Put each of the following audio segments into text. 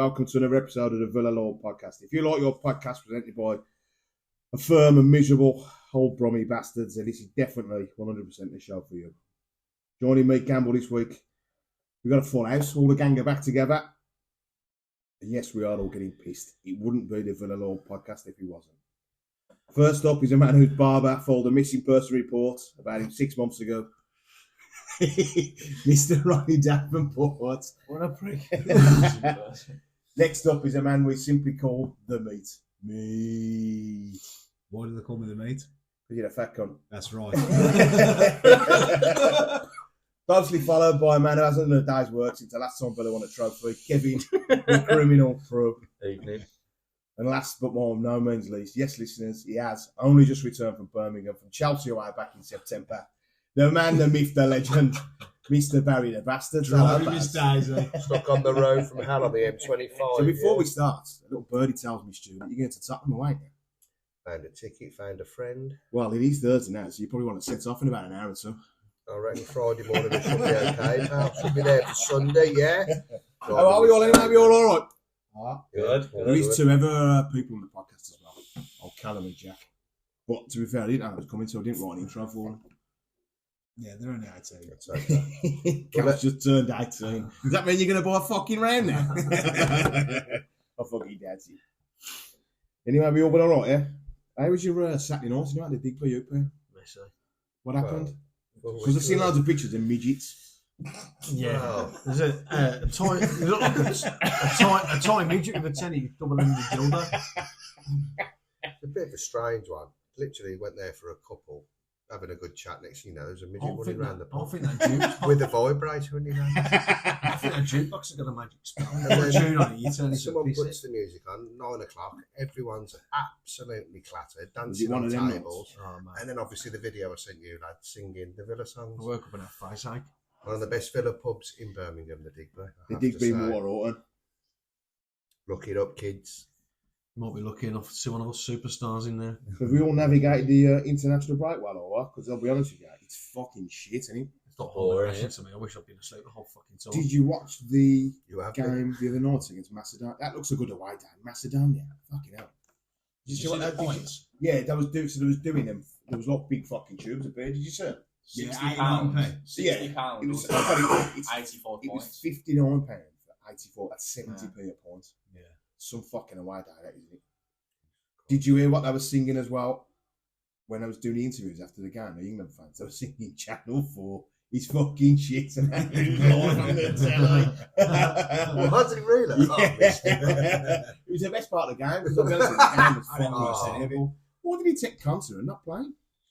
welcome to another episode of the Villa Lord podcast. If you like your podcast presented by a firm and miserable old Brommy bastards, then this is definitely 100% the show for you. Joining me, Gamble, this week, we've got a full house. All the gang are back together. And yes, we are all getting pissed. It wouldn't be the Villa Lord podcast if he wasn't. First up is a man whose barber filed a missing person report about him 6 months ago. Mr. Ronnie Davenport. What a prick. Next up is a man we simply call the Meat. Meat. Why do they call me the mate? Because you're a fat cunt. That's right. Closely followed by a man who hasn't done a day's work since the last time Villa won a trophy, Kevin, the criminal pro. Evening. And last but by no means least, yes, listeners, he has only just returned from Birmingham, from Chelsea away back in September. The man, the myth, the legend, Mr. Barry the Bastard. Stuck on the road from hell on the M25. So before we start, a little birdie tells me, Stu, that you're going to Tottenham away now. Found a ticket, found a friend. Well, it is Thursday now, so you probably want to set off in about an hour or so. I reckon Friday morning it should be okay, pal. Should be there for Sunday, yeah. How are we all anyway? Are we all right? Good. There is two other people on the podcast as well. Oh, Callum and Jack. But to be fair, I didn't know it was coming, so I didn't write an intro for them. Yeah, they're only 18. That's okay. Callum's just turned 18. Does that mean you're going to buy a fucking round now? I fucking doubt it. Anyway, we all been alright, yeah? How was your Saturday night? You know, the dig for you, Pam? Messy. What happened? Well, Because I've seen loads of pictures of midgets. Yeah. Wow. There's a toy, you look like a toy midget with a tenny double-ended dildo. It's a bit of a strange one. Literally went there for a couple, having a good chat. Next thing you know, there's a midget running around the I pub think that jukebox. with a vibrator in his hand. I think that jukebox has got a magic spell. And Put a then tune on it, you turn it to a Someone piece. puts the music on, 9 o'clock, everyone's absolutely clattered, it dancing one on of them tables. Oh, man. And then obviously the video I sent you, lad, singing the Villa songs. I woke up in a fries hike. One of the best Villa pubs in Birmingham, the Digby. The Digby Water Orton. Look it up, kids. You might be lucky enough to see one of us superstars in there. Have we all navigated the international break well or what? Because I'll be honest with you, it's fucking shit, isn't it? It's not Boring, boring yeah. to me. I wish I'd been asleep the whole fucking time. Did you watch the You have game the other night against Macedonia? That looks a good away day. Macedonia. Fucking hell. Did you see what that points? Yeah, that was doing. So there was doing them. There was like big fucking tubes of beer. Did you see it? £60. Yeah, £60. It was, it's 84 it was points. £59 for 84. That's 70p a point. Yeah. Some fucking away day, that isn't it? Did you hear what they were singing as well? When I was doing the interviews after the game, the England fans, they were singing Channel 4. He's fucking shit and that live on the telly. Well, was it really? Yeah. It was the best part of the game because the game was fucking Oh. terrible. Why did he take concert and not play?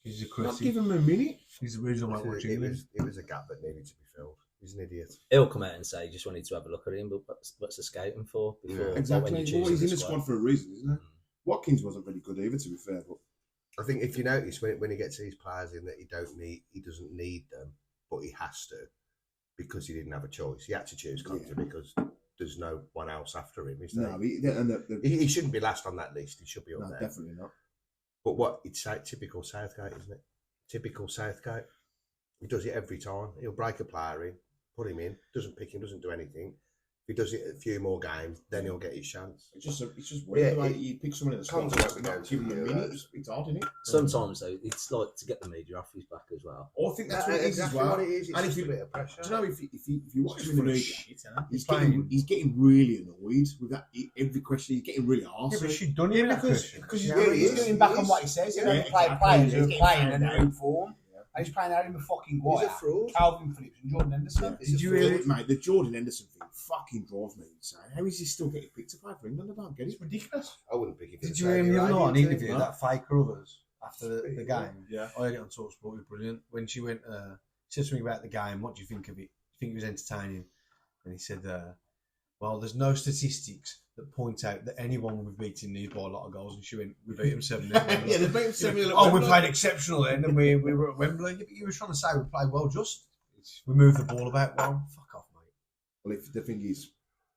He's a Not critic. give him a minute. He's the reason why I'm watching him. It was a gap that needed to be filled. He's an idiot. He'll come out and say, just wanted to have a look at him, but what's the scouting for? Before, Yeah, Exactly. When you Well, he's in choose the squad for a reason, isn't he? Watkins wasn't really good either, to be fair. But I think if you notice when he gets these players in that he doesn't need them, but he has to because he didn't have a choice. He had to choose Conte because there's no one else after him, is there? no, He shouldn't be last on that list. He should be up no, there. definitely not. But it's like typical Southgate, isn't it? Typical Southgate. He does it every time. He'll break a player in, put him in, doesn't pick him, doesn't do anything. If he does it a few more games, then he'll get his chance. It's just weird. Yeah, like you pick someone in the squad Conte without goes giving him a to minute. It's hard, isn't it? Sometimes, though, it's like to get the media off his back as well. I think that's what it is exactly as well. what it is. It's And just if a you, bit of pressure. do you know, if you watch him in the media, He's he's getting really annoyed with that. Every question, he's getting really Yeah, but arsey. she's done it Because Yeah, he he's is, going he back is. on what he says. He's Yeah, only played exactly. players He's who are getting playing found and out. are in form. And he's playing out in the fucking He's a Guire, fraud. Calvin Phillips and Jordan Henderson. He's a Did you fraud. really? Mate, the Jordan Henderson thing fucking drives me insane. How is he still getting picked up for England? I don't get it. It's ridiculous. I wouldn't pick it. Did you hear him the other night on the interview, no? that faker of us, after the game? Yeah. I heard it on TalkSport, it was brilliant. When she went, said something about the game, what do you think of it? Do you think it was entertaining? And he said, well, there's no statistics that point out that anyone will be beating these by a lot of goals. And she went, we beat them 7-0. Yeah, they beat him 7-0. Oh, we played exceptional then, and we were at Wembley. Yeah, but you were trying to say we played well, just. We moved the ball about well. Fuck off, mate. Well, if the thing is,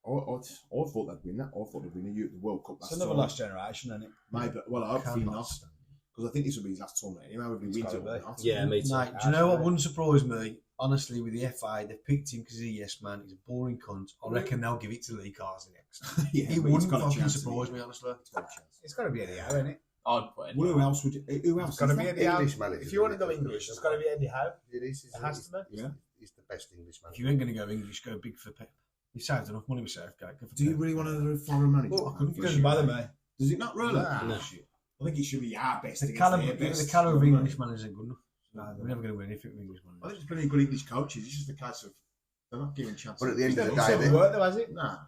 I thought they'd win that. I thought they'd win the World Cup last It's another time. lost generation, isn't it? Maybe, well, I hopefully Cannot not. stand Because I think this will be his last tournament anyway. Whether he wins it or not. Yeah, me too. Mate, do you know what wouldn't surprise me? Honestly, with the FA, they've picked him because he's a yes man. He's a boring cunt. I reckon they'll give it to Lee Carsley next. Yeah, He but he's wouldn't got a fucking chance, surprise hasn't me, he? honestly. He's got a chance. It's got to be Eddie Howe, isn't it? I'd put it. Well, who else would you? Who else? It's got to is be that? Eddie Howe. English manager. If you want to go English, it's got to be Eddie Howe. It is. It has to be. Yeah. He's the best English If manager. you ain't going to go English, go big for Pep. He saved enough money with Southgate. Go for Do you Pep. really want another foreign manager? Well, I couldn't It doesn't bother me. Does it not really? Nah. No. Shit. I think it should be our best. The against caliber, their best. the caliber of You know what I English mean? managers ain't good enough. No, we're never going to win anything with English I think managers. there's plenty of good English coaches. It's just a case of they're not giving chances. But at the end of the It's day, never worked though, has it? Nah.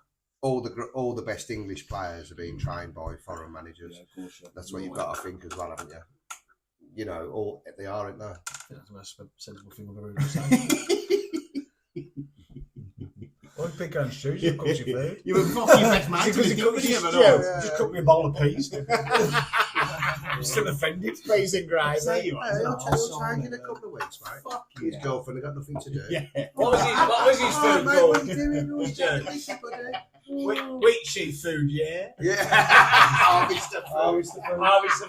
all the best English players are being trained by foreign managers. Yeah, of course. Yeah. That's what you've got to think as well, haven't you? You know, all they are, aren't they? I think that's the most sensible thing I've ever heard you say. Well, pick and choose. You cook your food. You were fucking best man. Because he cooked you his never know. stew. Just cook me a bowl of peas. I'm still offended. Peas and gravy. Say you are. He'll try in a couple of weeks, mate. Fuck His yeah. girlfriend had got nothing to do. Yeah. What was his Oh, food mate, called? what are you doing? What are you doing? Yeah. This is what I do. Wheat sheep food, yeah. Yeah. Harvest the food. Harvest the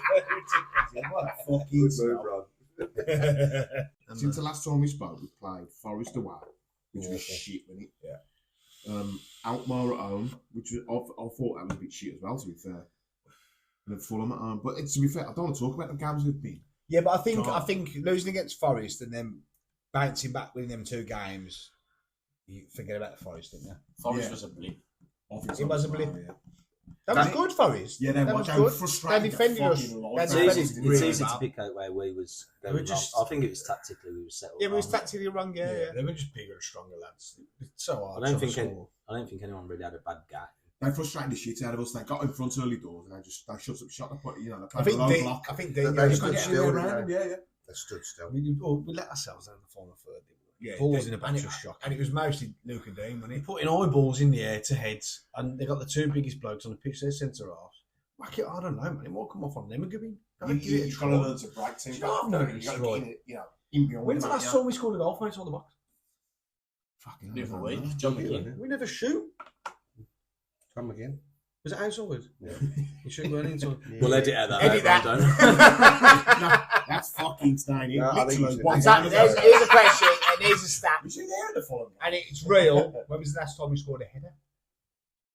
food. What a Good fucking move, smell. Rob. Since the last time we spoke, we played Forest away, which was shit, wasn't it? Yeah. Altmore at home, which was, I thought that was a bit shit as well, to be fair. And then Fulham at home. But to be fair, I don't want to talk about the games we've been. Yeah, but I God. think losing against Forest and then bouncing back winning them 2 games, you forget about the Forest, didn't you? Forest Yeah. was a blip. Obviously, It was a blip. Yeah, That was good, Forest. yeah they that were was they good. were frustrated. They defended us. fucking They life It's out of defended us, easy, didn't it's they? easy to well. pick out where we was They going were wrong. just- I think it was tactically we was settled. Yeah, but it was wrong. tactically wrong, yeah. They were just bigger and stronger lads. It's so hard. I don't to think score. I don't think anyone really had a bad game. They frustrated the shit out of us. They got in front early doors and they shut the point. You know, they I played think a low Dean, block. I think They Dean, stood Couldn't get still, anywhere didn't around them, yeah. They stood still. We let ourselves down in the final third. Didn't we? yeah, Balls Dean- in the and back it- was shocking. and it was mostly Luke and Dean, wasn't They it? putting eyeballs in the air to heads, and they got the 2 biggest blokes on the pitch. They're centre halves. Whack it, I don't know, man. It won't come off on them and give it. You've got to learn to break teams. Do you know what I've noticed, You've got to Roy? get in, in beyond. When's the them, last yeah. time we scored a goal from outside the box? Fucking The other hell, week, man. John McGinn. We never shoot. Come again. Was it outside? Yeah. You should go inside. We'll edit out that. Edit out, that. Brandon. No, that's fucking staying in. No, I think Literally, it's- one Exactly. down. Here's a question, and here's a stat, Was he there at the Fulham? and it's real. When was the last time we scored a header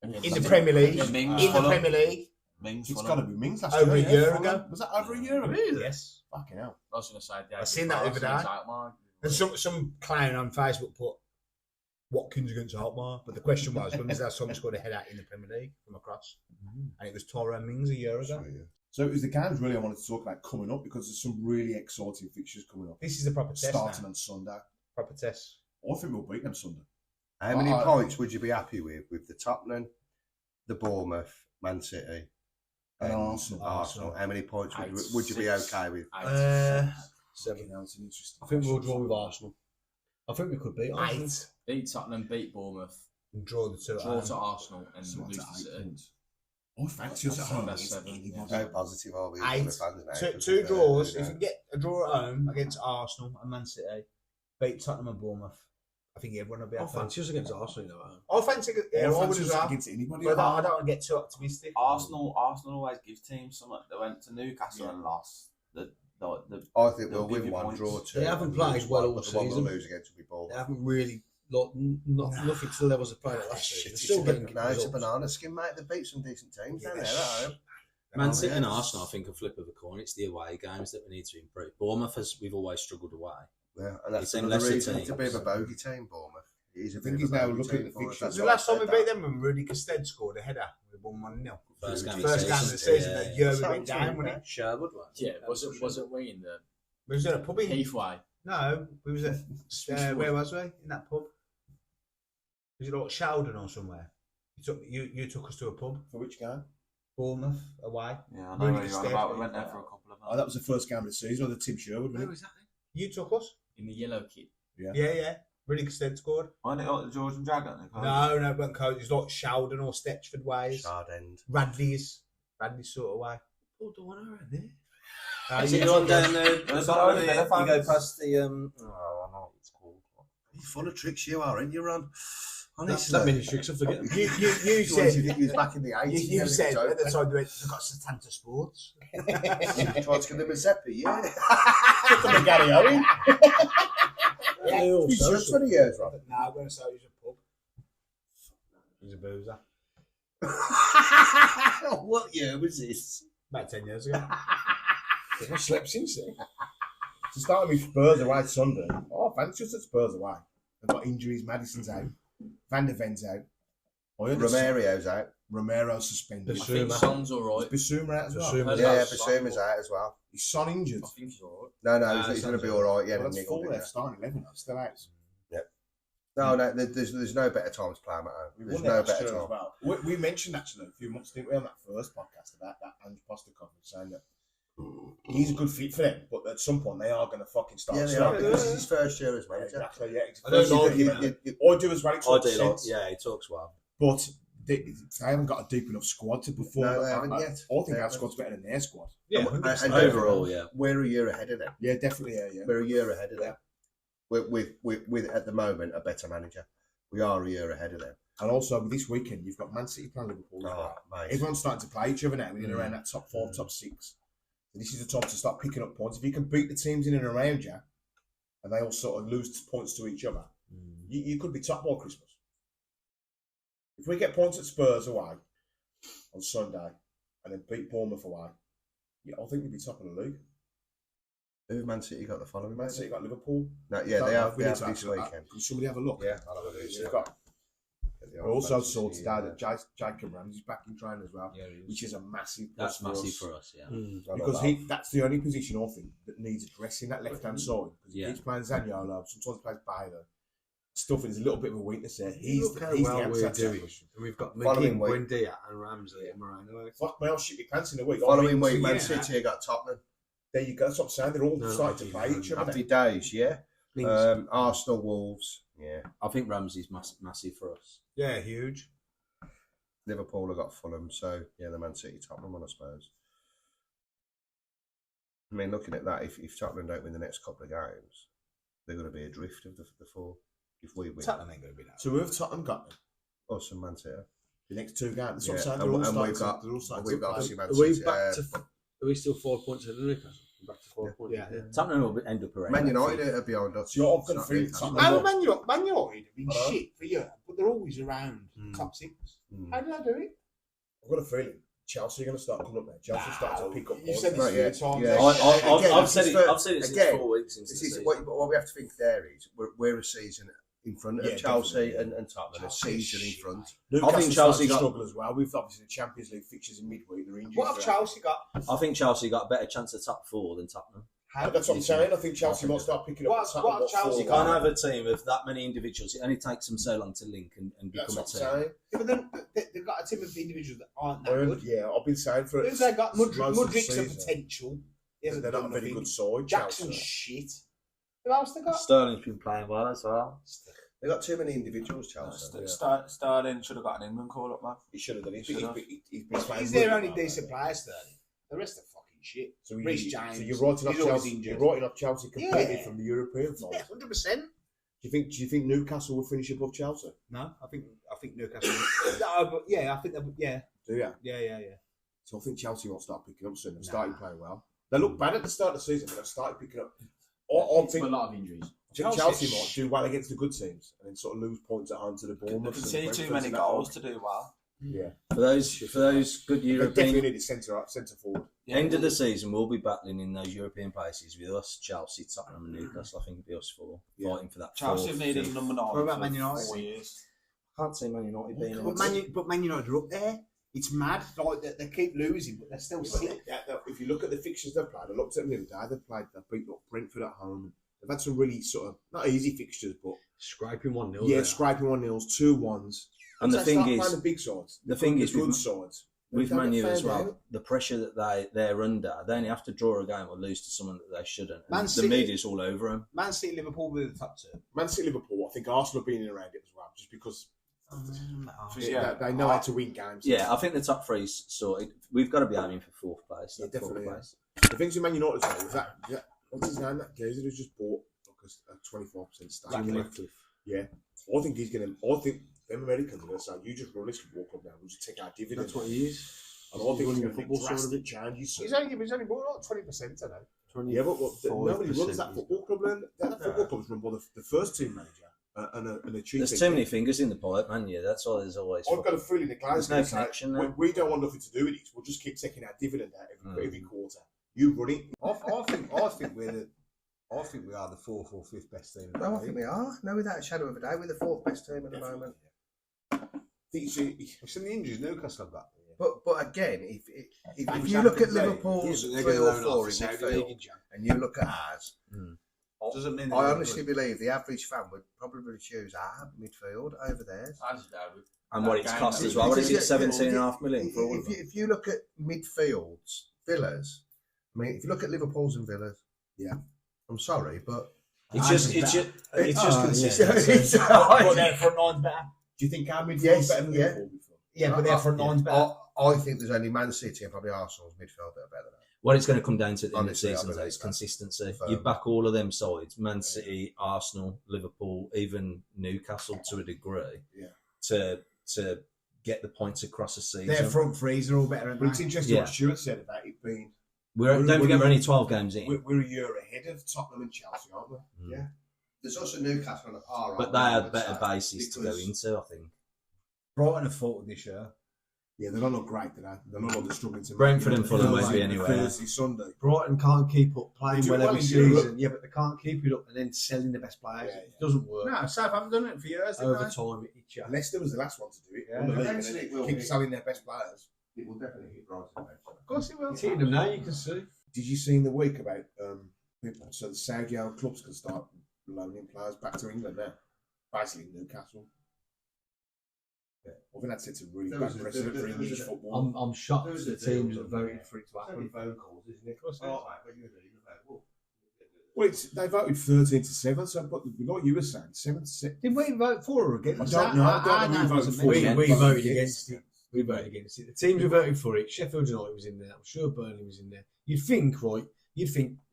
in the Premier League? Yeah, In Mings, the Fulham. Premier League, Mings, It's Fulham. got to be Mings last Over year. a year Fulham. ago. Was that over a year ago? Really? yes. Fucking hell. I was going to say, I seen that the other day. And some clown on Facebook put Watkins against Altmar, but the question was, when was the last time we scored a header in the Premier League from across? And it was Tyrone Mings a year ago. So it was the games really I wanted to talk about coming up because there's some really exciting fixtures coming up. This is the proper test Starting now. on Sunday. Proper test. I think we'll beat them Sunday. How many I- points would you be happy with the Tottenham, the Bournemouth, Man City, And and Arsenal. Arsenal? How many points Eight, would you be six. okay with? Fucking hell, it's an interesting I think we'll question. draw with Arsenal. I think we could beat Arsenal. 8 Beat Tottenham, beat Bournemouth, and draw the 2 at draw home. to Arsenal, and So lose that's to 8 City. points. I fancy us at That's home best against 7, anybody. How positive are we? as 8. Villa fans now? 2 Because of, draws. you If know, you get a draw at home against Arsenal and Man City, beat Tottenham and Bournemouth, I think everyone will be I happy. fancy us against Arsenal, you know. I fancy it. Yeah, I would fancy as us well. against anybody. But I don't want to get too optimistic. Arsenal always gives teams something. They went to Newcastle and lost. I think They'll they'll give win you one, points. draw 2. They haven't and played lose well one, all but the one season. they'll lose against will be They Bournemouth. haven't really nothing to the levels of play like last Shit, season. it's Still a getting bit- no, it's a results. banana skin, mate. They beat some decent teams down there at home. Man City and yeah. Arsenal, I think, a flip of a coin. It's the away games that we need to improve. Bournemouth, we've always struggled away. Yeah, and that's It's in another lesser reason it's a bit of a teams. bogey team, Bournemouth. It is a I bit think of he's a now bogey looking team at the for us. fixtures. That's The why I last time we said beat that. them when Rudy Kasted scored a header. We won 1-0. First game of First the game of the season, yeah, that year we Sounds went down, right, wasn't it? Sherwood, right? Yeah, wasn't we in the We was in a pub in Heathway? No, we was at where was we? In that pub. Was it like Sheldon or somewhere? You took us to a pub, For which game? Bournemouth away. Yeah, I know know where you're on about. We went there for a couple of Oh, that was the first game of the season, or the Tim Sherwood, wasn't it? that? You took us. in the yellow kit. Yeah. Rudy Kasted scored. Wasn't it like the Georgian Dragon? No, it wasn't coach. It's like Sheldon or Stechford ways. Shard end. Radley's sort of way. Oh, the one around there. Is it the one down there? That's You not really the go fans. past the. Oh, I know what it's called. You're full of tricks, you are, aren't you, Ron? Honestly, That many tricks, I forget them. You you said he was back in the 80s. you said at the time they've got Satanta Sports. You tried to get them a Zeppi, yeah. Took them to Gary Owen. He's just 20 years, right? No, I'm going to say he's a pub. He's a boozer. What year was this? About 10 years ago. I slept since then. To start with Spurs away Sunday. Oh, fan's just at Spurs away. They've got injuries. Madison's out. Van der Ven's out. Romerio's out. Romero's suspended. I think Son's alright. Bissouma out as well. Bissouma. Yeah, Bissouma's out as well. Is Son injured? I think he's alright. No, he's going to be all right. Yeah, Well, that's full left starting 11. Still out. No, there's no better time to play him at home. We There's won no that better last year time. as well. We mentioned actually a few months, didn't we, on that first podcast about that Ange Postecoglou saying that he's a good fit for them, but at some point they are going to fucking start. Yeah, they are, because it's his first year as well. Exactly. Yeah. I don't know. I do as well. It I makes do like, sense. yeah, he talks well. But they haven't got a deep enough squad to perform. No, they at haven't that. yet. I think They our haven't. squad's better than their squad. Yeah, And Overall, yeah. We're a year ahead of them. Yeah, definitely. Yeah. We're a year ahead of them. With at the moment a better manager. We are a year ahead of them. And also this weekend you've got Man City playing Liverpool. Oh, mate. Everyone's starting to play each other now, in and around that top 4, top 6. So this is the time to start picking up points. If you can beat the teams in and around you, and they all sort of lose points to each other, you could be top by Christmas. If we get points at Spurs away on Sunday, and then beat Bournemouth away, I think we'd be top of the league. Who Man City got the following? Man City got Liverpool. No, yeah, they have We need this to actually- weekend. Can somebody have a look? Yeah, I'll have a look. We've got. We also saw today that Jacob Ramsey's back in training as well, Yeah, he is. which is a massive That's plus massive us. for us, yeah. Because that's the only position I think that needs addressing, that left-hand side. Because Yeah. he's playing Zaniolo, sometimes plays Baylor. Stuff there's a little bit of a weakness there. He's Look the how he's well the we're answer to doing. that question. And we've got Following McGinn, week. Buendia and Ramsey and Moreno. Fuck my old shit be pants in a week. Following week, Man yeah. City got Tottenham. There you go. That's what I'm saying. They're all No, starting to play each other. Happy now. days, yeah. Arsenal, Wolves, yeah. I think Ramsey's massive for us. Yeah, huge. Liverpool have got Fulham, so yeah, the Man City Tottenham one, I suppose. I mean, looking at that, if Tottenham don't win the next couple of games, they're going to be adrift of the 4. If we win, Tottenham ain't going to be that. So who have Tottenham got then? us and Man City. The next 2 games. That's what I'm Yeah, saying. and They're all we've starting got- to- they're all starting we've to got play. obviously Man Are we City. back to? Are we still 4 points ahead of Newcastle? Back to 4 points. Yeah. Tottenham will end up around. Man United are behind us. So It's I'm not feeling Newcastle. Tottenham. Man United have been Hello? shit for years, but they're always around top 6. Mm. How did I do it? I've got a feeling Chelsea are going to start coming up there. Chelsea starting to pick up You points. said this Right, a few yeah, times. yeah. Again, I've this said is it. for- I've said it since again, 4 weeks since the This is season. what we have to think there is we're a season in front of Yeah, Chelsea definitely. and Tottenham, a Chelsea is season in shit, front. mate. Newcastle I think Chelsea starting to got- struggle as well. We've obviously the Champions League fixtures in midweek. They're injured. What have Chelsea got? I think Chelsea got a better chance of top 4 than Tottenham. That's what I'm saying. I think Chelsea might start picking up. What Chelsea You can't have a team of that many individuals. It only takes them so long to link and That's become a what I'm team. saying. Yeah, but then they've got a team of individuals that aren't that good. Yeah, I've been saying for Who's they got? most of the Mudrik's a season. potential. He hasn't They're not a done very nothing. good side. Jackson's Chelsea. shit. Who else they got? Sterling's been playing well as well. They've got too many individuals, Chelsea. Sterling should have got an England call up, man. He should have done it. Should have. He's been playing He's their really only well, decent mate. player, Sterling. The rest are fucking shit. So, Reece James. so you're writing off He's always Chelsea. injured. You're writing off Chelsea completely Yeah. from the European final. Yeah, 100%. Do you think Newcastle will finish above Chelsea? No, I think Newcastle. No, but yeah, I think yeah. Do you? Yeah. So I think Chelsea won't start picking up soon. They've started playing well. They look bad at the start of the season, but they've started picking up. I think a lot of injuries. Chelsea might do well against the good teams and then sort of lose points at home to the They Bournemouth. can see too many goals to do well. Yeah, For those good they definitely European need a centre forward. Yeah. end of the season, we'll be battling in those European places with us, Chelsea, Tottenham, and Newcastle. I think it'll be us 4 fighting for that. Chelsea fourth, have needed a fifth. number 9 What about for Man United? 4 years. Can't see Man United being. But Man United are up there. It's mad. Like they keep losing, but they're still sick. If you look at the fixtures they've played, I looked at them the other day. They've beat up Brentford at home. They've had some really sort of not easy fixtures, but Scraping 1-0. yeah, there. scraping 1-0s, 2-1s. And the Once they thing start is, playing the big sides, the thing is good with- sides. with they don't Man get U as found well, out. the pressure that they're under, they only have to draw a game or lose to someone that they shouldn't. And Man the City- media's all over them. Man City, Liverpool with the top 2. Man City, Liverpool. I think Arsenal have been in around it as well, just because they know how to win games. Yeah, I think the top 3's sorted. We've got to be aiming for 4th place. Yeah, that fourth definitely, yeah. place. The things with Man United though, is that what's his name? That Gazer who's just bought like a 24% stake. Ratcliffe. Yeah, I think he's gonna. I think them Americans are going to say, you just run this football club now, we'll just take our dividends. That's what he is. And I think He's it's running going to football be side of drastic it. changes. He's only more like 20%, I know. Yeah, but nobody 5% runs that football club. Then that football club's run by the first team manager and a chief. There's too many fingers in the pipe, man. Yeah, that's why there's always. I've got a feeling the There's Glazers no connection say, there. we don't want nothing to do with it. We'll just keep taking our dividend out every quarter. You run it. I think we are the fourth or fifth best team. No, I think we are. No, without a shadow of a doubt, we're the fourth best team at the moment. We've seen the injuries Newcastle have got. But again, if you look at Liverpool's 3 or 4 in midfield, and you look at ours, Doesn't mean I honestly believe the average fan would probably choose our midfield over theirs. And what it's cost as well. What is it? 17.5 million for all of them. If you look at midfields, Villas, I mean, if you look at Liverpool's and Villas, yeah, I'm sorry, but It's just consistency. But their front line's better. Do you think our midfield Yes, is better than yeah. Liverpool before? Yeah, but their front line's better. I think there's only Man City and probably Arsenal's midfield that are better than that. What it's going to come down to at the end of the Honestly, I season believe is that. consistency. Firm. You back all of them sides, Man City, Arsenal, Liverpool, even Newcastle to a degree, to get the points across the season. Their front threes are all better. But it's interesting Yeah. what Stuart said about it being. Don't forget we're only 12 games in. We're a year ahead of Tottenham and Chelsea, aren't we? Yeah. There's also Newcastle on a par. But they had better bases to go into, I think. Brighton have fought this year. Yeah, they're not look great, they're not all struggling to. Brentford and Fulham won't be like anywhere. Thursday, Sunday. Brighton can't keep up playing They do well well every in season. Europe. Yeah, but they can't keep it up and then selling the best players. Yeah, It doesn't work. No, Southampton done it for years. didn't Over they? time, it eats you. Leicester was the last one to do it. Yeah. Won the league, Eventually and it will keep be. selling their best players. It will definitely hit Brighton eventually. Of course it will. It's hitting them now, you can see. Did you see in the week about people? So the Saudi Arab clubs can start loaning players back to England now. Basically, Newcastle. Yeah, I think that sets a really bad precedent for English football. I'm shocked the teams have voted for it to It's only happen. phone calls, isn't it? Well, they voted 13-7, so but like you were saying, 7-6. Did we vote for or against? I don't know who voted for it. We voted against it. We voted against it. The teams who voted for it, Sheffield United was in there. I'm sure Burnley was in there. You'd think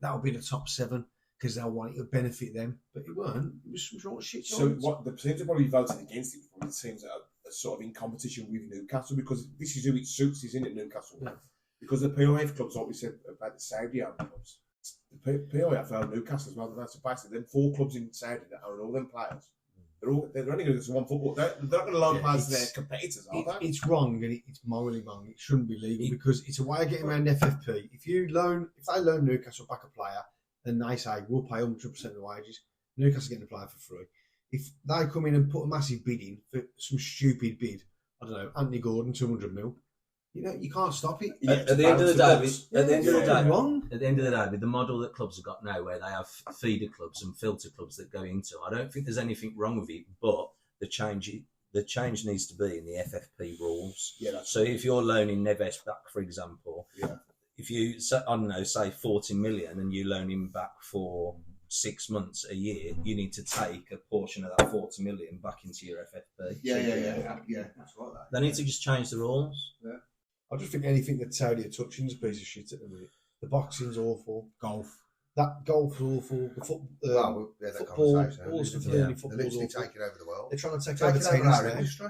that would be the top 7 because they'll want it to benefit them, but it weren't. It was some sort of shit. So what the teams are probably voting against it from the teams that are sort of in competition with Newcastle because this is who it suits, isn't it, Newcastle? Yeah. Because the PIF clubs, like we said about the Saudi Arab clubs, the PIF are Newcastle as well. That's basically them 4 clubs in Saudi that own all them players. They're only going to go to one football. They're not going to loan players to their competitors, are they? It's wrong and it's morally wrong. It shouldn't be legal because it's a way of getting around FFP. If they loan Newcastle back a player, then they say we'll pay 100% of the wages. Newcastle getting the player for free. If they come in and put a massive bid in for some stupid bid, I don't know, Anthony Gordon, 200 mil. You can't stop it. At the end of the day, wrong. At the end of the day, with the model that clubs have got now, where they have feeder clubs and filter clubs that go into, I don't think there's anything wrong with it. But the change needs to be in the FFP rules. Yeah, so if you're loaning Neves back, for example, if you say 40 million and you loan him back for 6 months, a year, you need to take a portion of that 40 million back into your FFP. Yeah. That's right. They need to just change the rules. Yeah. I just think anything that Saudi are touching is a piece of shit at the minute. The boxing's awful. Golf's awful. The football, all the stuff They're football. literally taking over the world. They're trying to take Taking over over teams our now. industry.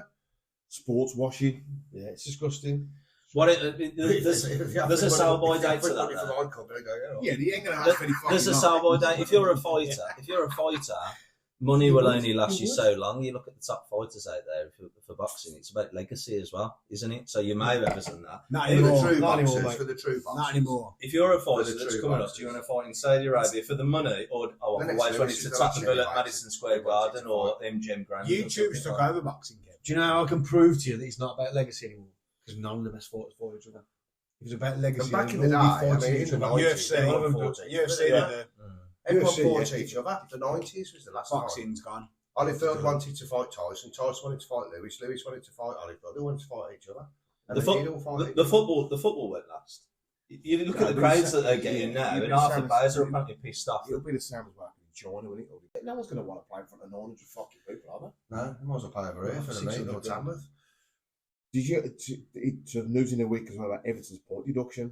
Sports washing. Yeah, it's disgusting. There's a sell-by date to that. Yeah, they ain't going to have any fucking. There's a sell-by date. If you're a fighter, money will only last you so long. You look at the top fighters out there for boxing. It's about legacy as well, isn't it? So you may have done that. Not For anymore. the true boxers. Not anymore. If you're a For fighter the that's true coming up, boxers. do you want to fight in Saudi Arabia for the money, or I've always wanted to tap the bill at Madison Square Garden or MGM Grand? YouTube's took over boxing. Do you know how I can prove to you that it's not about legacy anymore? Because none of the best fighters fought each other. If it's about legacy, But back then in the all day, fights I mean, each in the other. 90s, everyone fought each other. UFC, Everyone UFC, fought yeah. each other. The 90s was the last time. boxing's gone. Holyfield wanted to fight Tyson. Tyson wanted to fight Lewis. Lewis wanted to fight Holyfield. They wanted to fight each other. And they did all fight each The other. football won't last. You look at the crowds that they're getting now, and half the players are apparently pissed off. It'll be the same as working in China, won't it? No one's going to want to play in front of 900 fucking people, are they? No, they might as well play over here for the meet or Tamworth. Did you to news in a week as well about Everton's point deduction?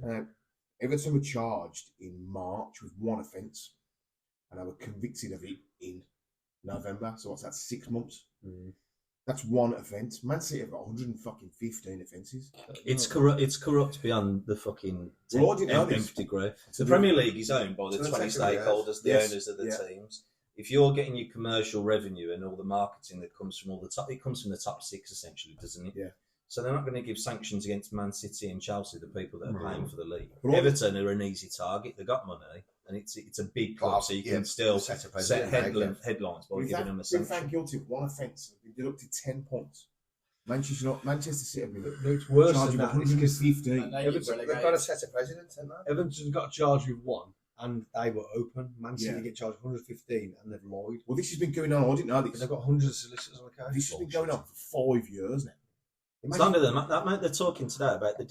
Everton were charged in March with one offence, and they were convicted of it in November. So what's that? 6 months. That's one offence. Man City have got 115 offences. It's corrupt. It's corrupt beyond the fucking Well, I didn't know this. nth degree. The Premier League is owned by the It's 20 gonna take a few stakeholders, the Yes. owners of the Yeah. teams. If you're getting your commercial revenue and all the marketing that comes from all the top, it comes from the top six essentially, doesn't it? Yeah. So they're not going to give sanctions against Man City and Chelsea, the people that are playing for the league. But all- Everton are an easy target. They've got money, and it's a big club, so you can still set a set precedent, headlines by But if giving them a been sanction. found guilty of one offence, they've been deducted 10 points. Manchester City have been It's worse charged than with that. It's 115. And they Everton's get They've relegated. got to set a precedent, haven't they? Everton's got charged with one, and they were open. Man City Yeah. get charged 115, and they've lied. Well, this has been going on. I didn't know But this. they've got hundreds of solicitors on the case. This has been going on for 5 years now. It's longer than that, mate. They're talking today about the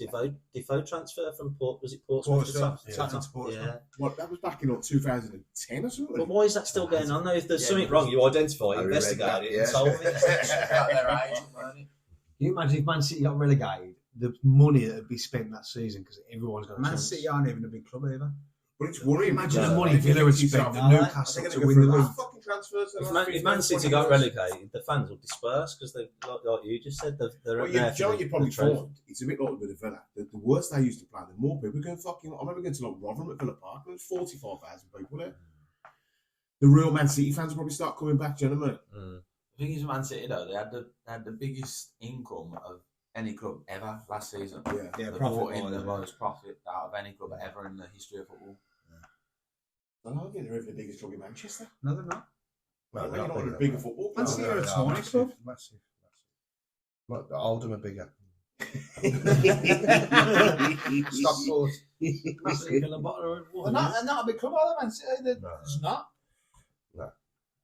Defoe transfer from Portsmouth to Portsmouth, Tottenham? to Portsmouth. Yeah. Well, that was back in 2010 or something. But why is that still going on though? If there's Yeah, something because- wrong, you identify it, I read investigate that, it, yeah. and solve it. About their age, weren't it? Can you imagine if Man City got relegated, the money that would be spent that season because everyone's got a Man chance. City aren't even a big club either. But it's worrying. Imagine Yeah. the money Villa would spend for Newcastle to win the league. Fucking transfers. If Man City got relegated, the fans will disperse because they, like you just said, they're Well, there Joe, for you probably the trophy. find it's a bit like with the Villa. The worse they used to play, the more people going fucking. I remember going to like Rotherham at Villa Park. There was 45,000 people there. The real Man City fans will probably start coming back. Do you know what I mean? Mm. The thing is, Man City though, they had the biggest income of any club ever last season. Yeah. Yeah, They profit brought in wise, the yeah. most profit out of any club ever in the history of football. I don't think they're even the biggest club in Manchester. No, they're not. No, they're they're not not big a bigger enough. football Man club. City are a they tiny massive, club. Massive. Like, the Oldham are bigger. Stockport. Massive Villa bottom. They're not a big club, are they, Man City? They're No. just not.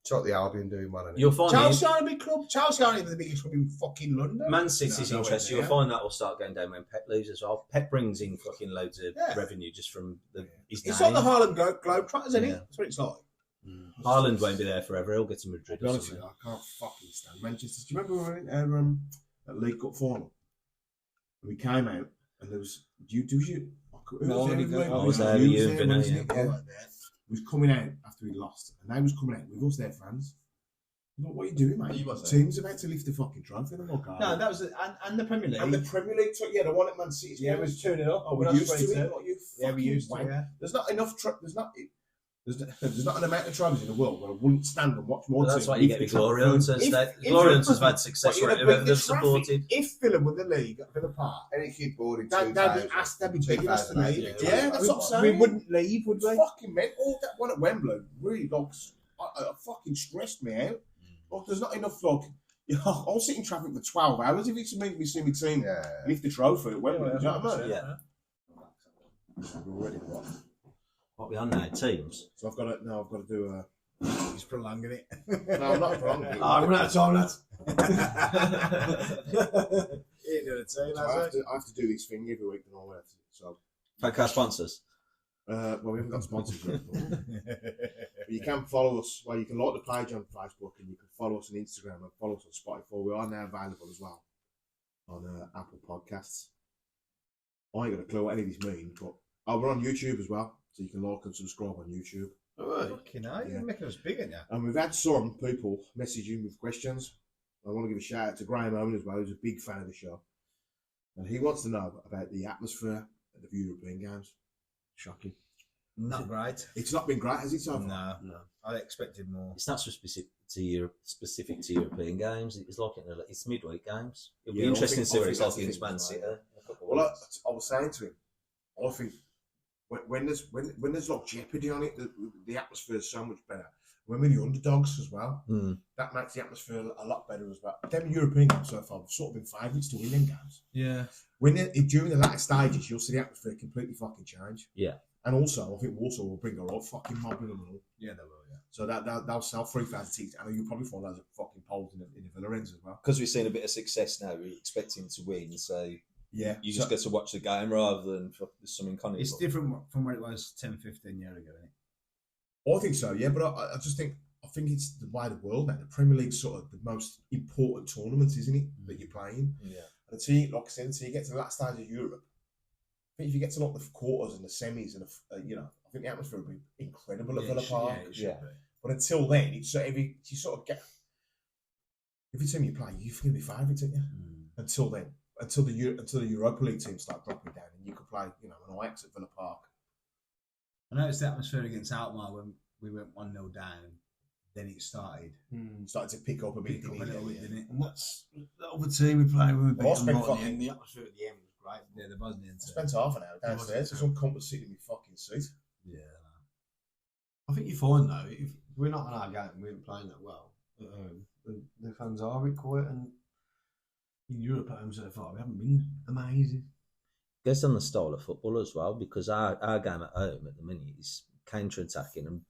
It's like the Albion doing one. You'll find Chelsea aren't a big club. Chelsea aren't even the biggest club in fucking London. Man City's No, interesting. yeah. You'll find that will start going down when Pep leaves as well. Pep brings in fucking loads of Yeah. revenue just from his It's name. like the Harlem Globetrotters, isn't it? Yeah. That's what it's like. Ireland won't be there forever. He'll get to Madrid I'll be or honest with something. you, I can't fucking stand Manchester. Do you remember we were in that League Cup final? And we came out and there was. Do you? No, I didn't go. I was there with you and Vinny, wasn't yeah. it? Yeah. We was coming out after we lost, and they was coming out with us, their fans. I'm like, what are you doing, mate? You was The team's about to lift the fucking trophy. They're like, "Oh." No, that was and the Premier League. And the Premier League took, yeah, the one at Man City. Yeah, it was 2-0 up. Oh, we're used to it. Like, you Yeah, we fucking used to. wank. Yeah. There's not enough. There's not an amount of trophies in the world where I wouldn't stand and watch more. Well, that's teams why you lift get the the glory trophy. hunters. If- Glory if- hunters have had success But you're wherever gonna bring the they've traffic. supported. If Villa won the league at Villa Park, Any kid born in they'd 2000. be asked, they'd be begging us to 2008, leave. Yeah, that's what I'm saying. We wouldn't leave, would It's we? fucking mental. That one at Wembley really fucking stressed me out. Like, there's not enough I'll sit in traffic for 12 hours if it's me to see my team Yeah. lift the trophy at Wembley. Do you know what I mean? Yeah. We're ready for that. What we on now? Teams. So I've got to do a. He's prolonging it. No, I'm not wrong. I'm out of time, lads. He ain't doing a team, So I have to do this thing every week and all that. So, Podcast sponsors. well, we haven't got sponsors yet. But you can follow us. Well, you can like the page on Facebook and you can follow us on Instagram and follow us on Spotify. We are now available as well on Apple Podcasts. I ain't got a clue what any of these mean, but we're on YouTube as well, so you can like and subscribe on YouTube. Fucking hell, Yeah. you're making us big, aren't you? And we've had some people messaging with questions. I want to give a shout out to Graham Owen as well, who's a big fan of the show. And he wants to know about the atmosphere at the European games. Shocking. Not great. It's not been great, has it, so far? No. I expected more. It's not so specific to European games. It's like it's midweek games. It'll be Yeah, I interesting to think- see I what think it's that's like the against thing Man as City. well. in a couple of Well, weeks. I was saying to him, I think when there's like jeopardy on it, the atmosphere is so much better. When we're the underdogs as well, that makes the atmosphere a lot better as well. Them European games so far have sort of been favourites to win them games. Yeah. During the latter stages, you'll see the atmosphere completely fucking change. Yeah. And also, I think Warsaw will bring a lot fucking mob in them all. Yeah, they will, yeah. So they'll sell 3,000 tickets. And you'll probably find loads of fucking polls in the Villa ends as well. Because we've seen a bit of success now, we're expecting to win. So Yeah. you just get to watch the game rather than there's something kind of. It's different from what it was 10, 15 years ago, isn't it? I think so, yeah, but I just think it's the wider world now. The Premier League's sort of the most important tournament, isn't it, that you're playing? Yeah. And until you, like I said, until you get to the last stage of Europe, I think if you get to like the quarters and the semis and I think the atmosphere will be incredible at Villa Park. Yeah, it should be. But until then, it's sort of you every team you play, you're going to be favourites, aren't you? Until then, until the Europa League teams start dropping down, and you could play, an Ajax at Villa Park. I noticed the atmosphere against Alkmaar when we went 1-0 down. Then it started Started to pick up a bit, didn't it? And that's the other team we played when we beat them right in the atmosphere at the end was great. Yeah, there wasn't it? I spent half an hour downstairs. There's some compass sitting in my fucking seat. Yeah. I think you find though, if we're not on our game and we ain't playing that well, the fans are a bit quiet, and in Europe at home so far we haven't been amazing. Goes on the style of football as well, because our game at home at the minute is counter-attacking and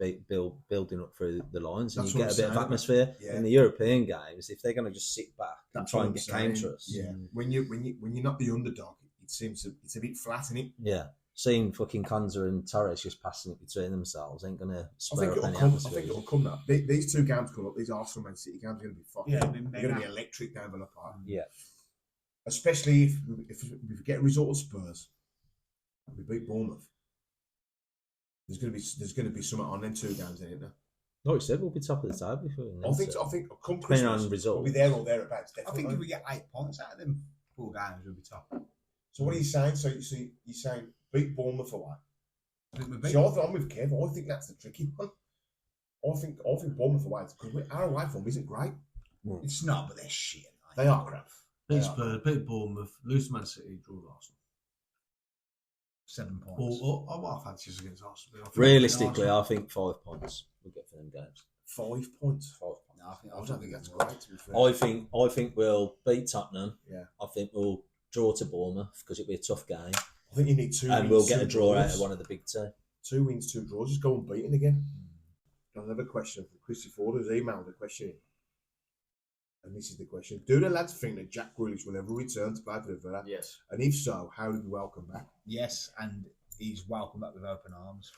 building up through the lines, and That's you get a bit of atmosphere. In the European games, if they're going to just sit back and try and get counter us, when you're not the underdog, it's a bit flat, isn't it? Yeah, seeing fucking Konza and Torres just passing it between themselves ain't going to spur up any I atmosphere. think it'll come now. These two games come up. These Arsenal Man City games are going to be fucking. They're going to be electric down Villa Park. Yeah, especially if we get a result of Spurs, we beat Bournemouth. There's going to be something on them two games, isn't there? like you said, we'll be top of the table before. I think come depending Christmas, on result, we'll be there or thereabouts. I think if we get 8 points out of them 4 games, we'll be top. So what are you saying? So you're saying beat Bournemouth away? See, I'm with Kev. I think that's the tricky one. I think Bournemouth away is good. Our away form isn't great. it's not, but they're shit. They are crap. Beat Spurs, beat Bournemouth, lose to Man City, draw Arsenal. 7 points. Or what I fancy is against Arsenal. realistically, I think 5 points we'll get for them games. 5 points. 5 points. No, I don't think that's great. To be fair. I think we'll beat Tottenham. Yeah. I think we'll draw to Bournemouth because it'll be a tough game. I think you need 2 and wins, we'll get 2 a draw draws. out of one of the big 2. 2 wins, 2 draws. Just go unbeaten again. Another question from Christy Ford, who's emailed a question. And this is the question: do the lads think that Jack Grealish will ever return to play for the Villa? Yes. And if so, how do we welcome back? Yes, and he's welcome back with open arms.